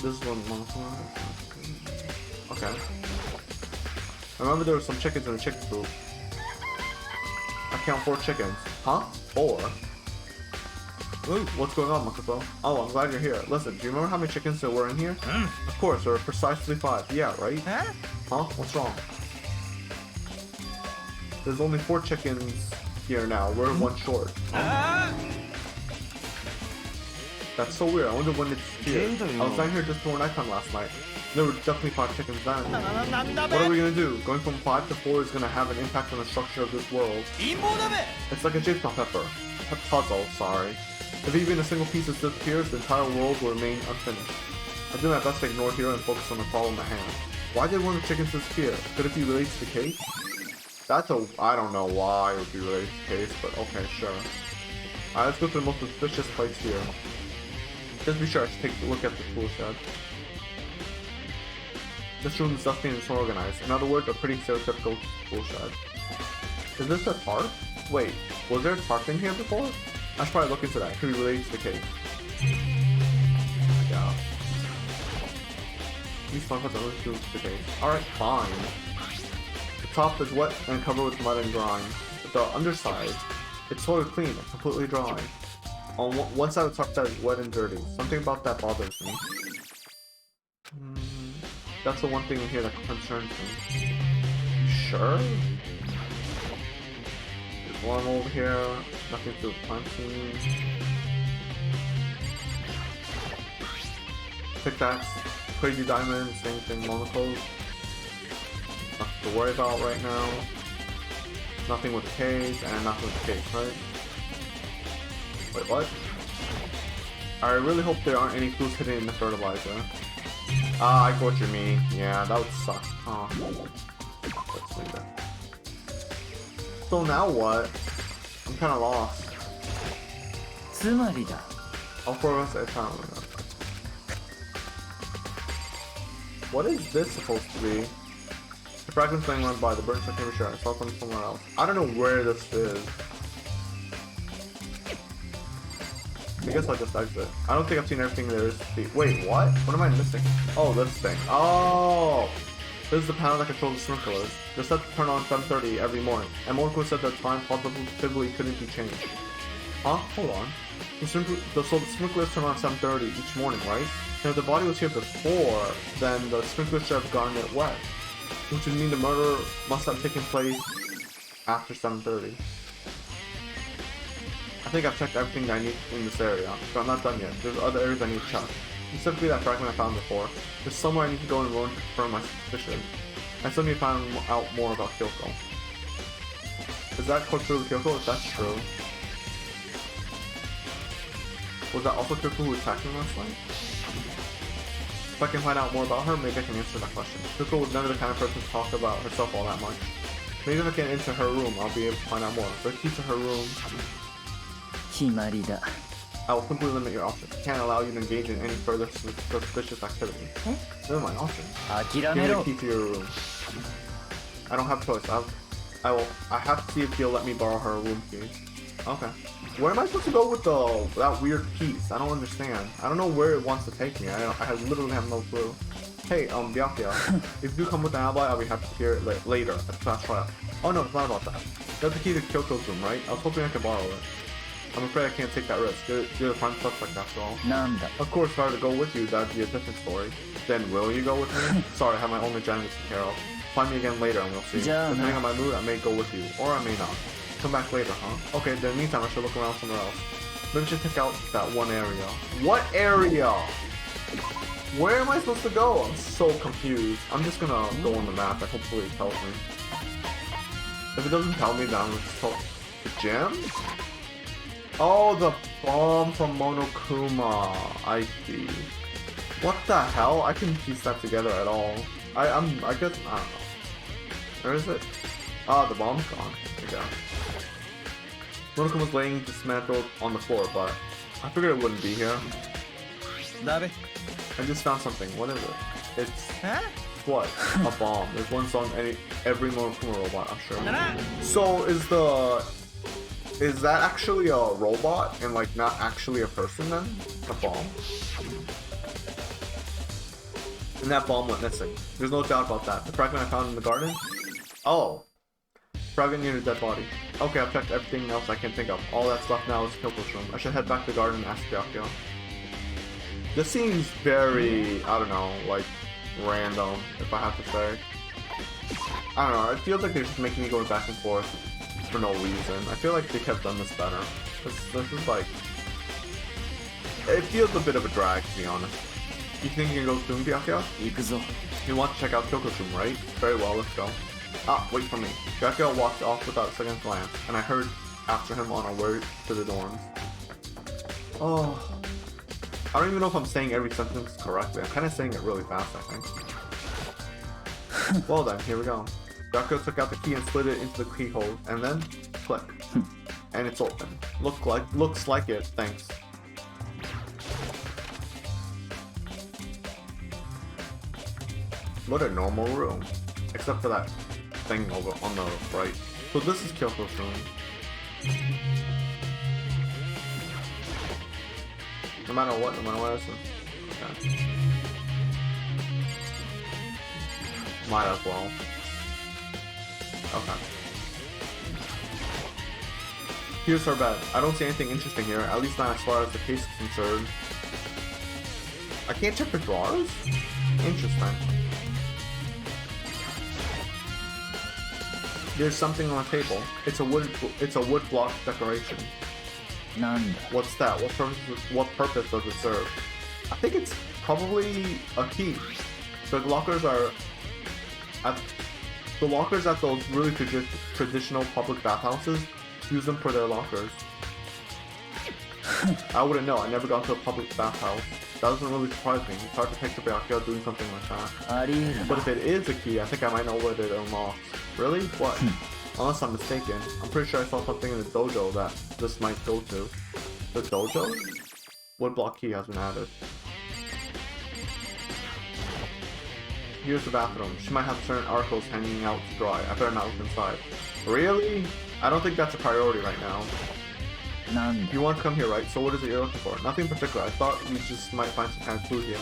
This is one. Okay. I remember there were some chickens in the chicken coop. I count 4 chickens. Huh? 4? Ooh, what's going on, Makoto? Oh, I'm glad you're here. Listen, do you remember how many chickens there were in here? Of course, there were precisely 5. Yeah, right? Huh? What's wrong? There's only 4 chickens here now. We're 1 short. That's so weird. I wonder when it's here. I was down here just before nighttime last night. There were definitely 5 chickens then. What are we gonna do? Going from 5 to 4 is gonna have an impact on the structure of this world. It's like a jigsaw puzzle, sorry. If even a single piece disappears, the entire world will remain unfinished. I do my best to ignore here and focus on the problem at hand. Why did one of the chickens disappear? Could it be related to the case? I don't know why it would be related to the case, but okay, sure. Alright, let's go to the most suspicious place here. Just be sure to take a look at the tool shed. This room is dusty and disorganized. In other words, a pretty stereotypical tool shed. Is this a tarp? Wait, was there a tarp in here before? I should probably look into that. Could be related to the case. Yeah. These fun parts are related to the case. Alright, fine. The top is wet and covered with mud and grime. But the underside, it's sort of clean and completely dry. On one side of the top side is wet and dirty. Something about that bothers me. That's the one thing in here that concerns me. Sure? There's one over here. Nothing to do with planting. Pickaxe. Crazy diamond. Same thing. Monocles. Nothing to worry about right now. Nothing with the case. And nothing with the case, right? Wait, what? I really hope there aren't any clues hidden in the fertilizer. Ah, I get what you mean. Yeah, that would suck. Oh. Let's leave it. So now what? I'm kinda lost. I'll focus at time. What is this supposed to be? The fragments laying around by the birds, I can't be sure. I saw them somewhere else. I don't know where this is. I guess I'll just exit. I don't think I've seen everything there is to see. Wait, what? What am I missing? Oh, this thing. Oh! This is the panel that controls the sprinklers. They're set to turn on 7:30 every morning, and Moriko said that time positively couldn't be changed. Huh? Hold on. So the sprinklers turn on 7:30 each morning, right? And if the body was here before, then the sprinklers should have gotten it wet. Which would mean the murder must have taken place after 7:30. I think I've checked everything that I need in this area, but I'm not done yet. There's other areas I need to check. Specifically that fragment I found before. There's somewhere I need to go and learn to confirm my suspicion. I still need to find out more about Kyoko. Is that close to Kyoko? If that's true. Was that also Kyoko who attacked me last night? If I can find out more about her, maybe I can answer that question. Kyoko was never the kind of person to talk about herself all that much. Maybe if I get into her room, I'll be able to find out more. The key to her room. I will simply limit your options. I can't allow you to engage in any further suspicious activity. Never mind, options. Give me the key to your room. I don't have a choice. I have to see if he'll let me borrow her room key. Okay. Where am I supposed to go with that weird piece? I don't understand. I don't know where it wants to take me. I literally have no clue. Hey, Byakuya, if you come with an alibi, I'll be happy to hear it later at the fast trial. Oh no, it's not about that. That's the key to Kyoto's room, right? I was hoping I could borrow it. I'm afraid I can't take that risk. You're the prime suspect after all. Of course, if I were to go with you, that'd be a different story. Then will you go with me? Sorry, I have my own agenda to take care of. Find me again later and we'll see. Depending on my mood, I may go with you, or I may not. Come back later, huh? Okay, then in the meantime, I should look around somewhere else. Maybe I should check out that one area. What area? Where am I supposed to go? I'm so confused. I'm just gonna go on the map and hopefully it tells me. If it doesn't tell me, then I'm just told the gym? Oh, the bomb from Monokuma. I see. What the hell? I couldn't piece that together at all. I guess, I don't know. Where is it? Ah, the bomb's gone. There you go. Monokuma's laying dismantled on the floor, but I figured it wouldn't be here. I just found something. What is it? It's what? A bomb. There's one song every Monokuma robot, I'm sure. So is that actually a robot and like not actually a person then? A bomb? And that bomb went missing. There's no doubt about that. The fragment I found in the garden? Oh. Fragment near the dead body. Okay, I've checked everything else I can think of. All that stuff now is Kyoko's room. I should head back to the garden and ask Byakuya. This seems very, I don't know, like, random, if I have to say. I don't know, it feels like they're just making me go back and forth for no reason. I feel like they could have done this better. This is like... It feels a bit of a drag, to be honest. You think you can go soon, Byakuya? You want to check out Kyoko's room, right? Very well, let's go. Ah, wait for me. Byakuya walked off without a second glance, and I heard after him on our way to the dorms. Oh... I don't even know if I'm saying every sentence correctly. I'm kind of saying it really fast, I think. Well then, here we go. Byakuya took out the key and slid it into the keyhole, and then click. And it's open. Looks like it, thanks. What a normal room. Except for that thing over on the right. So this is Kyoko's room. No matter what, this is. Okay. Might as well. Okay. Here's her bed. I don't see anything interesting here, at least not as far as the case is concerned. I can't check the drawers? Interesting. There's something on the table. It's a wood block decoration. What's that? What purpose does it serve? I think it's probably a key. The lockers at those really traditional public bathhouses use them for their lockers. I wouldn't know. I never got to a public bathhouse. That doesn't really surprise me. It's hard to picture Byakuya doing something like that. But if it is a key, I think I might know what it unlocks. Really? What? Unless I'm mistaken. I'm pretty sure I saw something in the dojo that this might go to. The dojo? Woodblock key has been added. Here's the bathroom. She might have certain articles hanging out to dry. I better not look inside. Really? I don't think that's a priority right now. You want to come here, right? So what is it you're looking for? Nothing in particular. I thought we just might find some kind of clue here.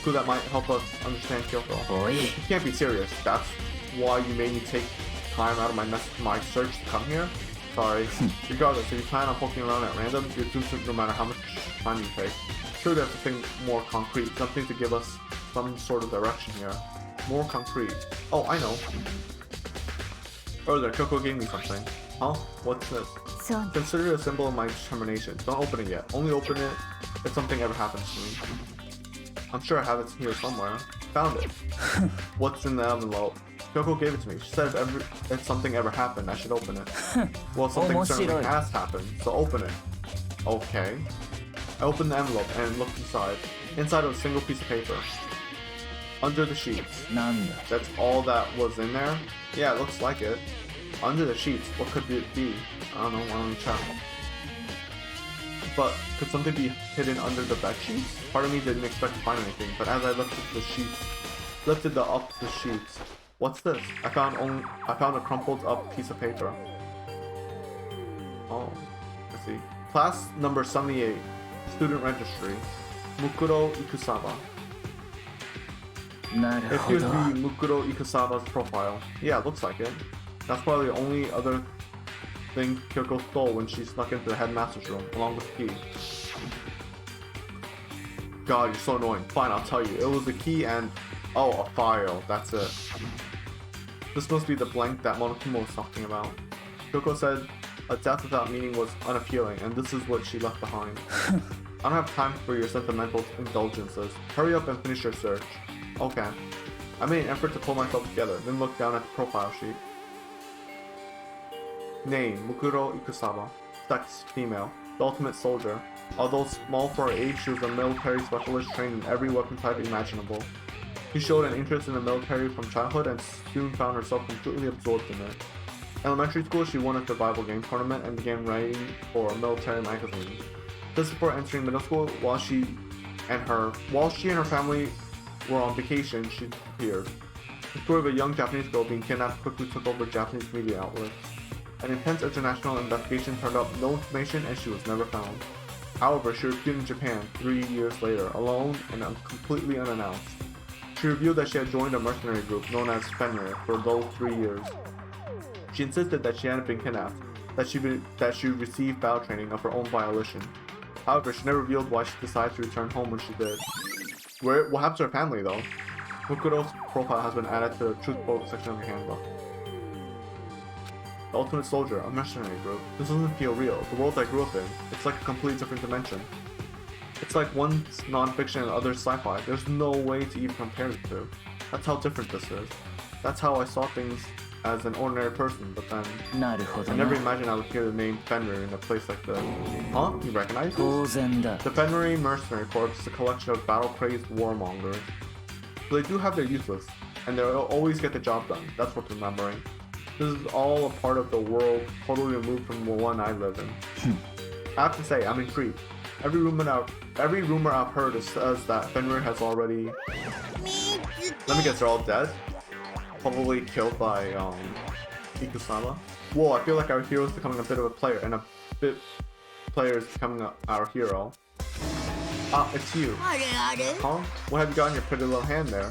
Clue that might help us understand Kyoko. You can't be serious. That's why you made me take time out of my search to come here? Sorry. Regardless, if you plan on poking around at random, you're doomed no matter how much time you take. Sure, there's something more concrete, something to give us some sort of direction here. More concrete. Oh, I know. Earlier, Kyoko gave me something. Huh? What's this? Consider it a symbol of my determination. Don't open it yet. Only open it if something ever happens to me. I'm sure I have it here somewhere. Found it. What's in the envelope? Kyoko gave it to me. She said if something ever happened, I should open it. Well, something certainly has happened, so open it. Okay. I opened the envelope and looked inside. Inside was a single piece of paper. Under the sheets. That's all that was in there? Yeah, it looks like it. Under the sheets, what could it be? I don't know, why don't we check? But could something be hidden under the bed sheets? Part of me didn't expect to find anything, but as I lifted the sheets, what's this? I found a crumpled up piece of paper. Oh, I see. Class number 78, student registry, Mukuro Ikusawa. It appears to be Mukuro Ikusawa's profile. Yeah, it looks like it. That's probably the only other thing Kyoko stole when she snuck into the headmaster's room, along with the key. God, you're so annoying. Fine, I'll tell you. It was the key and... oh, a file. That's it. This must be the blank that Monokuma was talking about. Kyoko said a death without meaning was unappealing, and this is what she left behind. I don't have time for your sentimental indulgences. Hurry up and finish your search. Okay. I made an effort to pull myself together, then looked down at the profile sheet. Name, Mukuro Ikusawa. Sex, female. The ultimate soldier. Although small for her age, she was a military specialist trained in every weapon type imaginable. She showed an interest in the military from childhood and soon found herself completely absorbed in it. In elementary school, she won a survival game tournament and began writing for a military magazine. Just before entering middle school, while she and her family were on vacation, she disappeared. The story of a young Japanese girl being kidnapped quickly took over Japanese media outlets. An intense international investigation turned up no information and she was never found. However, she returned in Japan 3 years later, alone and completely unannounced. She revealed that she had joined a mercenary group known as Fenrir for those 3 years. She insisted that she hadn't been kidnapped, that she received battle training of her own volition. However, she never revealed why she decided to return home when she did. What happened to her family, though? Mukuro's profile has been added to the truth book section of your handbook. The Ultimate Soldier, a mercenary group. This doesn't feel real. The world I grew up in, it's like a completely different dimension. It's like one's non-fiction and the other's sci-fi. There's no way to even compare the two. That's how different this is. That's how I saw things as an ordinary person, but then I never imagined I would hear the name Fenrir in a place like this. Huh? You recognize this? The Fenrir Mercenary Corps is a collection of battle-crazed warmongers. So they do have their useless, and they'll always get the job done. That's worth remembering. This is all a part of the world totally removed from the one I live in. I have to say, I'm intrigued. Every rumor I've heard says that Fenrir has already... Let me guess, they're all dead? Probably killed by Ikusama. Whoa, I feel like our hero is becoming a bit of a player, and a bit player is becoming our hero. Ah, it's you. Huh? What have you got in your pretty little hand there?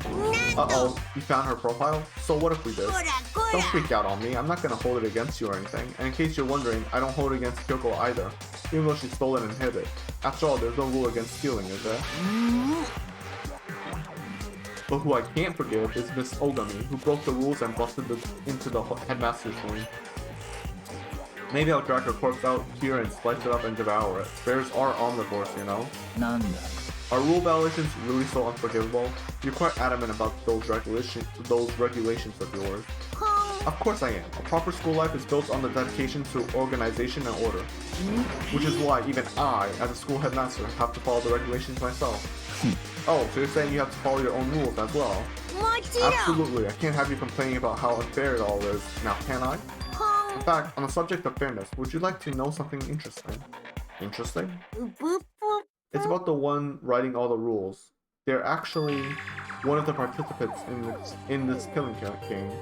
Uh-oh, you found her profile? So what if we did? Don't freak out on me, I'm not gonna hold it against you or anything. And in case you're wondering, I don't hold it against Kyoko either, even though she stole it and hid it. After all, there's no rule against stealing, is there? But who I can't forgive is Miss Ogami, who broke the rules and busted into the headmaster's room. Maybe I'll drag her corpse out here and slice it up and devour it. Bears are omnivores, you know? Are rule violations really so unforgivable? You're quite adamant about those regulations of yours. Of course I am. A proper school life is built on the dedication to organization and order. Which is why even I, as a school headmaster, have to follow the regulations myself. Oh, so you're saying you have to follow your own rules as well? Absolutely, I can't have you complaining about how unfair it all is, now can I? In fact, on the subject of fairness, would you like to know something interesting? Interesting? It's about the one writing all the rules. They're actually one of the participants in this killing game.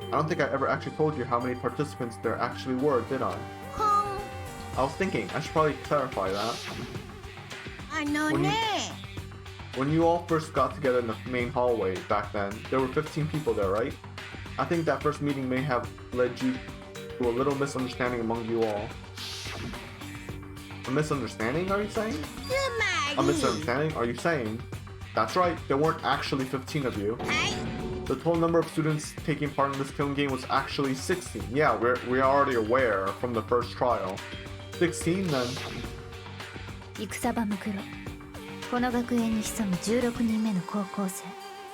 I don't think I ever actually told you how many participants there actually were, did I? I was thinking, I should probably clarify that. When you all first got together in the main hallway back then, there were 15 people there, right? I think that first meeting may have led you to a little misunderstanding among you all. A misunderstanding, are you saying? A misunderstanding? Are you saying? That's right, there weren't actually 15 of you. The total number of students taking part in this killing game was actually 16. Yeah, we're already aware from the first trial. 16 then.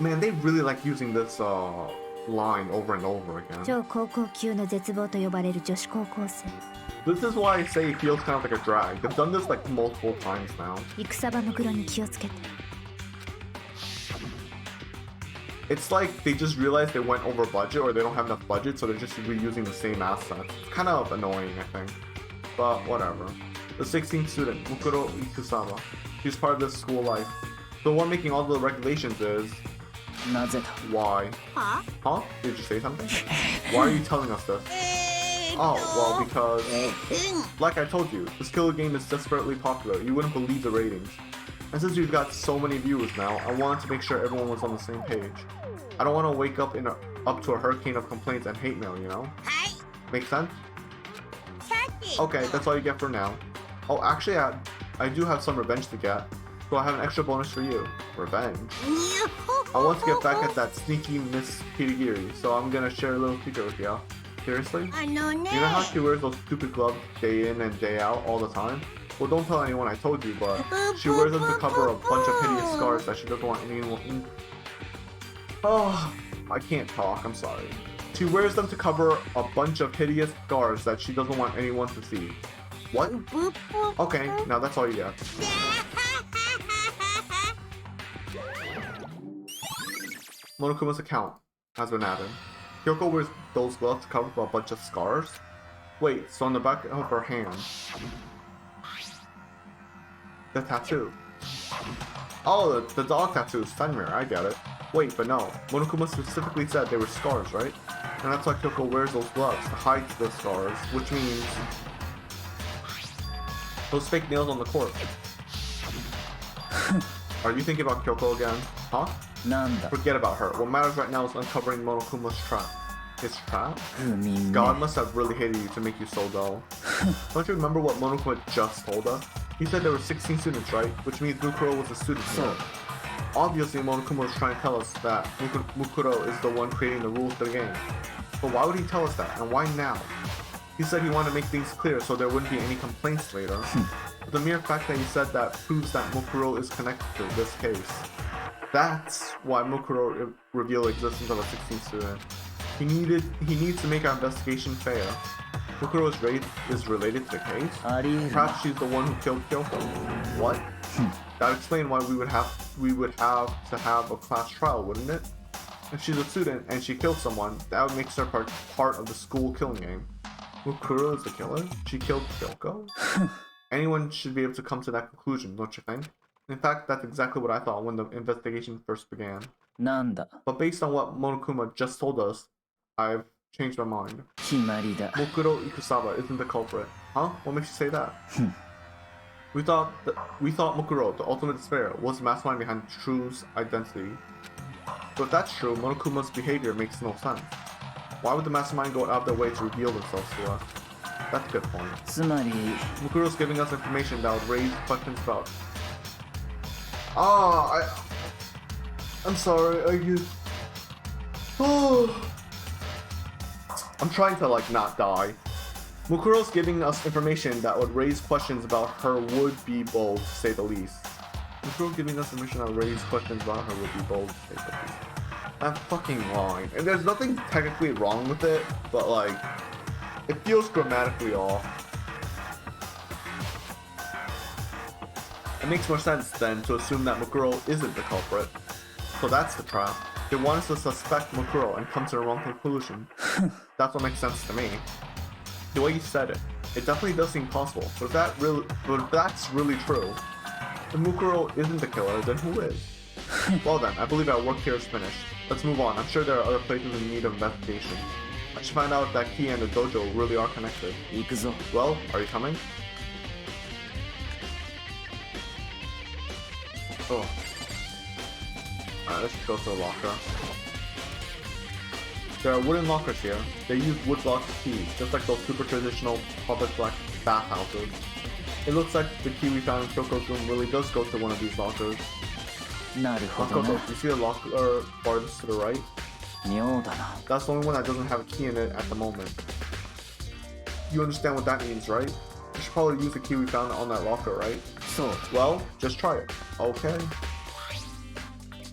Man, they really like using this line over and over again. This is why I say it feels kind of like a drag. They've done this like multiple times now. It's like they just realized they went over budget, or they don't have enough budget, so they're just reusing the same assets. It's kind of annoying, I think. But whatever. The 16th student, Mukuro Ikusama. He's part of this school life. The one making all the regulations is... Why? Huh? Did you say something? Why are you telling us this? Oh, well, because... Like I told you, this killer game is desperately popular. You wouldn't believe the ratings. And since we've got so many viewers now, I wanted to make sure everyone was on the same page. I don't want to wake up up to a hurricane of complaints and hate mail, you know? Make sense? Okay, that's all you get for now. Oh, actually, I do have some revenge to get, so I have an extra bonus for you. Revenge. I want to get back at that sneaky Miss Kirigiri, so I'm gonna share a little secret with you. Seriously? You know how she wears those stupid gloves day in and day out all the time? Well, don't tell anyone I told you, but she wears them to cover a bunch of hideous scars that she doesn't want anyone... Oh, I can't talk, I'm sorry. She wears them to cover a bunch of hideous scars that she doesn't want anyone to see. What? Okay, now that's all you get. Monokuma's account has been added. Kyoko wears those gloves to cover a bunch of scars? Wait, so on the back of her hand... The tattoo. Oh, the dog tattoo is Fenrir, I get it. Wait, but no. Monokuma specifically said they were scars, right? And that's why Kyoko wears those gloves, to hide the scars, which means... those fake nails on the corpse. Are you thinking about Kyoko again? Huh? Forget about her. What matters right now is uncovering Monokuma's trap. His trap? God must have really hated you to make you so dull. Don't you remember what Monokuma just told us? He said there were 16 students, right? Which means Mukuro was a student. Obviously, Monokuma was trying to tell us that Mukuro is the one creating the rules to the game. But why would he tell us that, and why now? He said he wanted to make things clear so there wouldn't be any complaints later. But the mere fact that he said that proves that Mukuro is connected to this case. That's why Mukuro revealed the existence of a 16th student. He needs to make our investigation fair. Mukuro is related to the case? Perhaps she's the one who killed Kyoko? What? That would explain why we would have to have a class trial, wouldn't it? If she's a student and she killed someone, that would make her part of the school killing game. Mukuro is the killer? She killed Kyoko? Anyone should be able to come to that conclusion, don't you think? In fact, that's exactly what I thought when the investigation first began. But based on what Monokuma just told us, I've changed my mind. Mukuro Ikusawa isn't the culprit. Huh? What makes you say that? We thought Mukuro, the ultimate despair, was the mastermind behind True's identity. But if that's true, Monokuma's behavior makes no sense. Why would the mastermind go out of their way to reveal themselves to us? That's a good point. Mukuro's giving us information that would raise questions about... I'm sorry, I'm trying to, like, not die. Mukuro's giving us information that would raise questions about her would-be bold, to say the least. Mukuro giving us information that would raise questions about her would-be bold, to say the least. That fucking line. And there's nothing technically wrong with it, but, like, it feels grammatically off. It makes more sense, then, to assume that Mukuro isn't the culprit. So that's the trap. They want us to suspect Mukuro and come to the wrong conclusion. That's what makes sense to me. The way you said it, it definitely does seem possible. But if that's really true, if Mukuro isn't the killer, then who is? Well then, I believe our work here is finished. Let's move on. I'm sure there are other places in need of investigation. I should find out if that key and the dojo really are connected. Well, are you coming? Oh. Alright, let's go to the locker. There are wooden lockers here. They use wood blocks as keys, just like those super traditional public black bathhouses. It looks like the key we found in Kyoko's room really does go to one of these lockers. Makoto, you see the locker farthest to the right? That's the only one that doesn't have a key in it at the moment. You understand what that means, right? You should probably use the key we found on that locker, right? Well, just try it. Okay.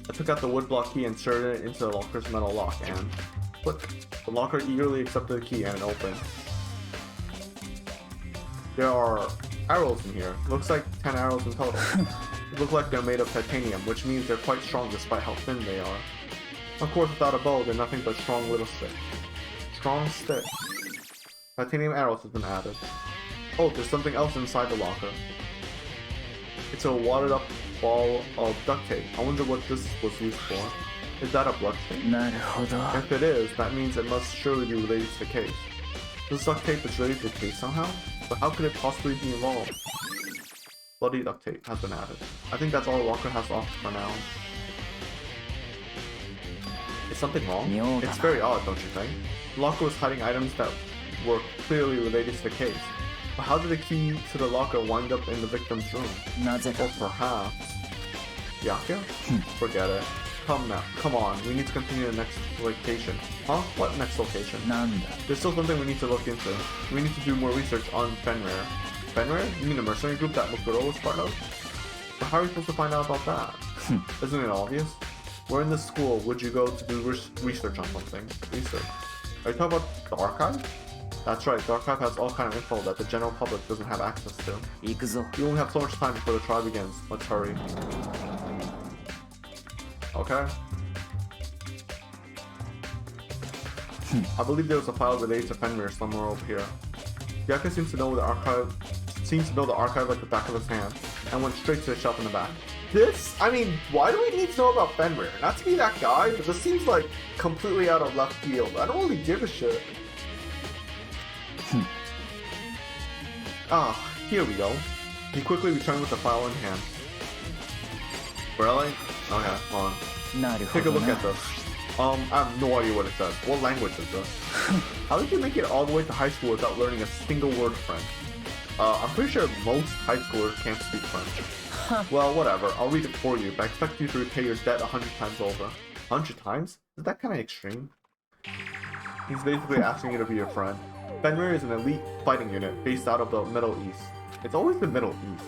I took out the wood block key and inserted it into the locker's metal lock and... Look, the locker eagerly accepted the key and it opened. There are arrows in here. Looks like 10 arrows in total. They look like they're made of titanium, which means they're quite strong despite how thin they are. Of course, without a bow, they're nothing but strong little sticks. Strong sticks. Titanium arrows have been added. Oh, there's something else inside the locker. It's a wadded up ball of duct tape. I wonder what this was used for. Is that a blood tape? If it is, that means it must surely be related to the case. This duct tape is related to the case somehow? But how could it possibly be involved? Bloody duct tape has been added. I think that's all the locker has to offer for now. Is something wrong? It's very odd, don't you think? The locker was hiding items that were clearly related to the case. But how did the key to the locker wind up in the victim's room? Or perhaps... Yakuya? Forget it. Come on, we need to continue to the next location. Huh? What next location? There's still something we need to look into. We need to do more research on Fenrir. Fenrir? You mean the mercenary group that Mukuro was part of? But how are we supposed to find out about that? Isn't it obvious? Where in this school would you go to do research on something? Research? Are you talking about the archive? That's right, the archive has all kind of info that the general public doesn't have access to. We only have so much time before the trial begins. Let's hurry. Okay. I believe there was a file related to Fenrir somewhere over here. Yakuya seems to know the archive like the back of his hand, and went straight to the shelf in the back. I mean, why do we need to know about Fenrir? Not to be that guy, but this seems like completely out of left field. I don't really give a shit. Here we go. He quickly returned with the file in hand. Really? Okay, hold on. Take a look at this. I have no idea what it says. What language is this? How did you make it all the way to high school without learning a single word of French? I'm pretty sure most high schoolers can't speak French. Well, whatever. I'll read it for you, but I expect you to repay your debt 100 times over. 100 times? Is that kind of extreme? He's basically asking you to be your friend. Fenrir is an elite fighting unit based out of the Middle East. It's always the Middle East.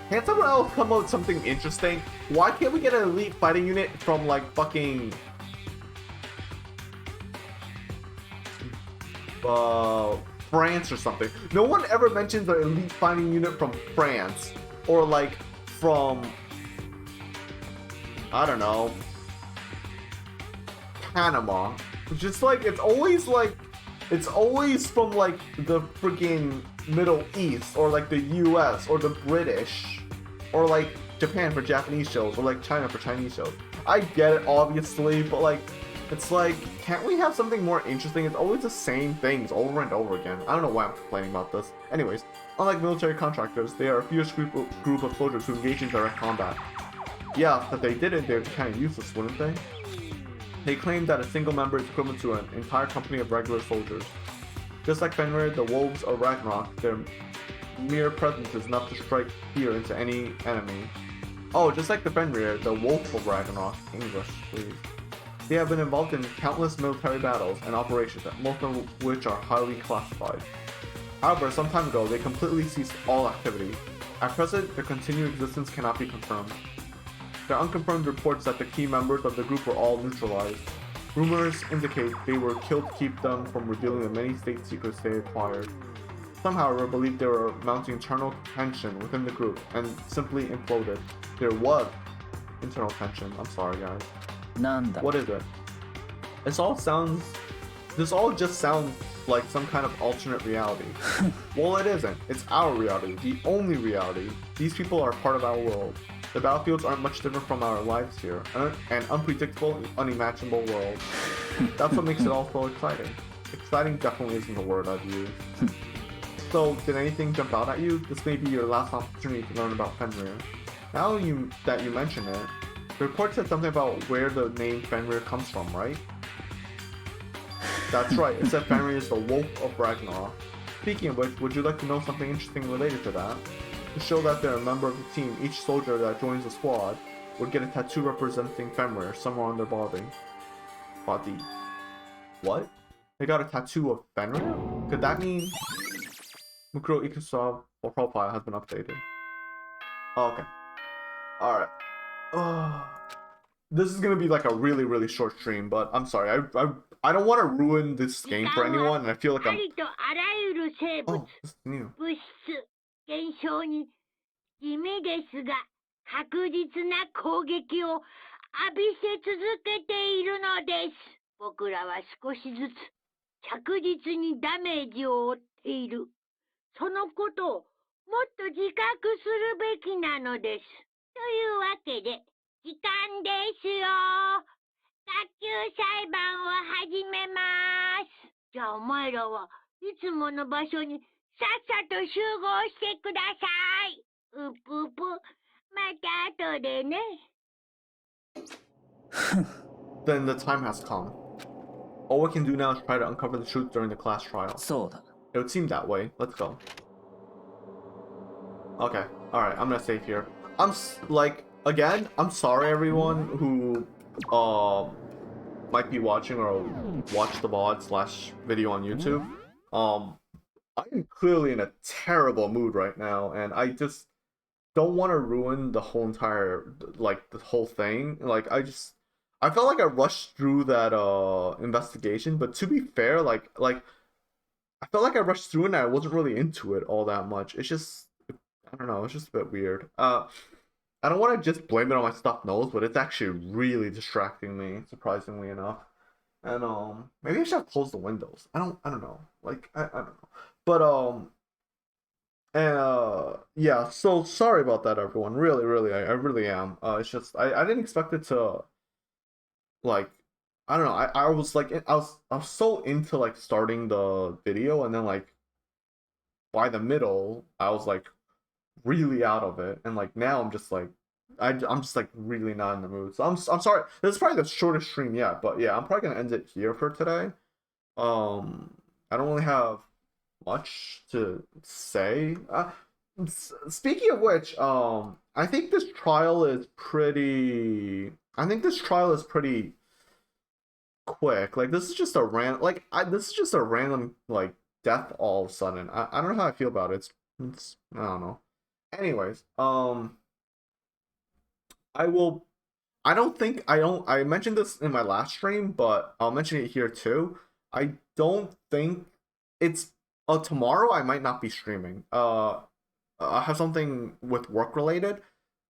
Can't someone else come up with something interesting? Why can't we get an elite fighting unit from like fucking France or something? No one ever mentions an elite fighting unit from France or like from, I don't know, Panama. Just like it's always from like the freaking Middle East or like the US or the British or like Japan for Japanese shows or like China for Chinese shows. I get it obviously, but like it's like, can't we have something more interesting? It's always the same things over and over again. I don't know why I'm complaining about this. Anyways, unlike military contractors, they are a fierce group of soldiers who engage in direct combat. Yeah, if they didn't, they'd be kind of useless, wouldn't they? They claim that a single member is equivalent to an entire company of regular soldiers. Just like Fenrir, the wolves of Ragnarok, their mere presence is enough to strike fear into any enemy. Oh, just like the Fenrir, the wolf of Ragnarok. English, please. They have been involved in countless military battles and operations, most of which are highly classified. However, some time ago, they completely ceased all activity. At present, their continued existence cannot be confirmed. There are unconfirmed reports that the key members of the group were all neutralized. Rumors indicate they were killed to keep them from revealing the many state secrets they acquired. Some, however, believed they were mounting internal tension within the group and simply imploded. There was internal tension. I'm sorry, guys. What is it? This all just sounds like some kind of alternate reality. Well, it isn't. It's our reality. The only reality. These people are part of our world. The battlefields aren't much different from our lives here. An unpredictable, unimaginable world. That's what makes it all so exciting. Exciting definitely isn't the word I'd use. So, did anything jump out at you? This may be your last opportunity to learn about Fenrir. Now that you mention it, the report said something about where the name Fenrir comes from, right? That's right, it said Fenrir is the wolf of Ragnarok. Speaking of which, would you like to know something interesting related to that? To show that they're a member of the team, each soldier that joins the squad would get a tattoo representing Fenrir somewhere on their body. What? They got a tattoo of Fenrir? Could that mean Mukuro Ikusa's profile has been updated? Oh, okay. Alright. This is gonna be like a really, really short stream, but I'm sorry. I don't want to ruin this game for anyone, and I feel like I'm... Oh, this is new. 現象に地味ですが確実な攻撃を浴びせ続けているのです。僕らは少しずつ着実にダメージを負っている。そのことをもっと自覚するべきなのです。というわけで時間ですよ。学級裁判を始めます。じゃあお前らはいつもの場所にさっさと集合してください。うぷぷ、また後でね。Then the time has come. All we can do now is try to uncover the truth during the class trial. そうだ。 It would seem that way. Let's go. Okay, alright, I'm gonna save here. Again, I'm sorry everyone who might be watching or watch the VOD / video on YouTube. I am clearly in a terrible mood right now, and I just don't want to ruin the whole entire, like, the whole thing. Like, I felt like I rushed through that investigation, but to be fair, like I felt like I rushed through it and I wasn't really into it all that much. It's just, I don't know, it's just a bit weird. I don't want to just blame it on my stuffed nose, but it's actually really distracting me, surprisingly enough. And maybe I should have closed the windows. I don't know. Like, I don't know. But yeah, so sorry about that everyone. Really, I really am. It's just I didn't expect it to, like, I don't know. I was like, I was so into like starting the video, and then like by the middle I was like really out of it, and like now I'm just like I'm just like really not in the mood. So I'm sorry. This is probably the shortest stream yet, but yeah, I'm probably gonna end it here for today. I don't really have much to say. Speaking of which, I think this trial is pretty. I think this trial is pretty quick. Like this is just a this is just a random like death all of a sudden. I don't know how I feel about it. It's I don't know. Anyways, I will. I don't think I don't. I mentioned this in my last stream, but I'll mention it here too. I don't think it's tomorrow. I might not be streaming. I have something with work related.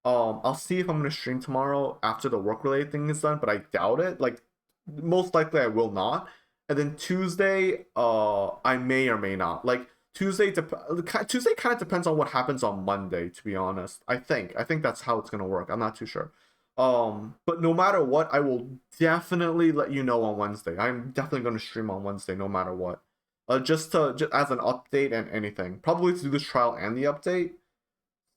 I'll see if I'm gonna stream tomorrow after the work related thing is done, but I doubt it. Like, most likely I will not. And then Tuesday, I may or may not. Like Tuesday kind of depends on what happens on Monday. To be honest, I think that's how it's gonna work. I'm not too sure. But no matter what, I will definitely let you know on Wednesday. I'm definitely gonna stream on Wednesday, no matter what. Just as an update and anything. Probably to do this trial and the update.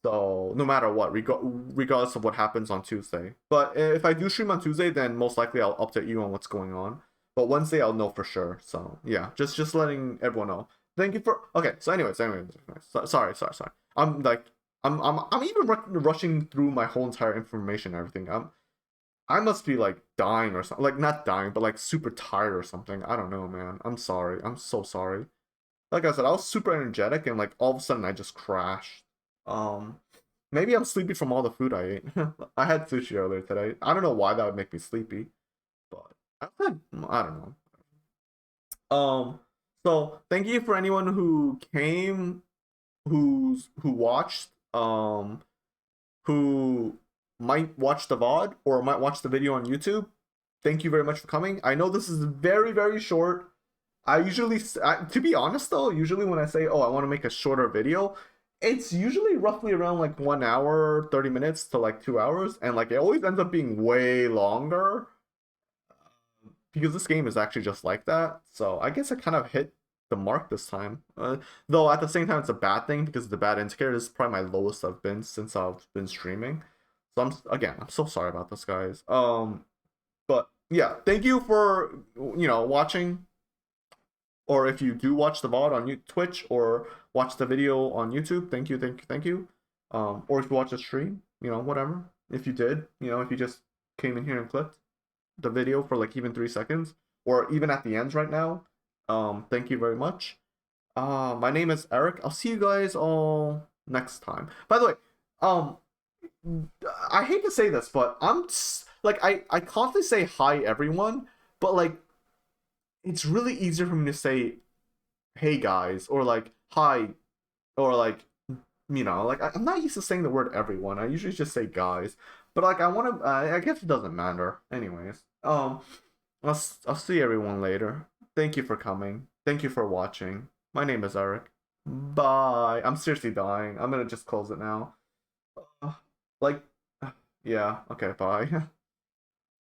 So no matter what, regardless of what happens on Tuesday. But if I do stream on Tuesday, then most likely I'll update you on what's going on. But Wednesday I'll know for sure. So yeah, just letting everyone know. Thank you for. Okay. So anyways. Sorry. I'm like I'm even rushing through my whole entire information and everything. I must be like dying or something. Like not dying, but like super tired or something. I don't know, man. I'm sorry. I'm so sorry. Like I said, I was super energetic and like all of a sudden I just crashed. Maybe I'm sleepy from all the food I ate. I had sushi earlier today. I don't know why that would make me sleepy, but I don't know. So thank you for anyone who came, who watched, who might watch the VOD or might watch the video on YouTube. Thank you very much for coming. I know this is very, very short. I usually, to be honest though, usually when I say, oh, I want to make a shorter video, it's usually roughly around like 1 hour, 30 minutes to like 2 hours. And like it always ends up being way longer because this game is actually just like that. So I guess I kind of hit the mark this time. Though at the same time, it's a bad thing because the bad indicator is probably my lowest I've been since I've been streaming. So I'm so sorry about this, guys. But yeah, thank you for watching. Or if you do watch the VOD on Twitch or watch the video on YouTube, thank you. Or if you watch the stream, whatever. If you did, if you just came in here and clicked the video for like even 3 seconds, or even at the ends right now, thank you very much. My name is Eric. I'll see you guys all next time. By the way, I hate to say this, but I constantly say hi everyone, but like it's really easier for me to say hey guys or like hi or like like I'm not used to saying the word everyone. I usually just say guys, but like I guess it doesn't matter anyways. I'll see everyone later. Thank you for coming. Thank you for watching. My name is Eric. Bye. I'm seriously dying. I'm gonna just close it now. Like yeah, okay, bye.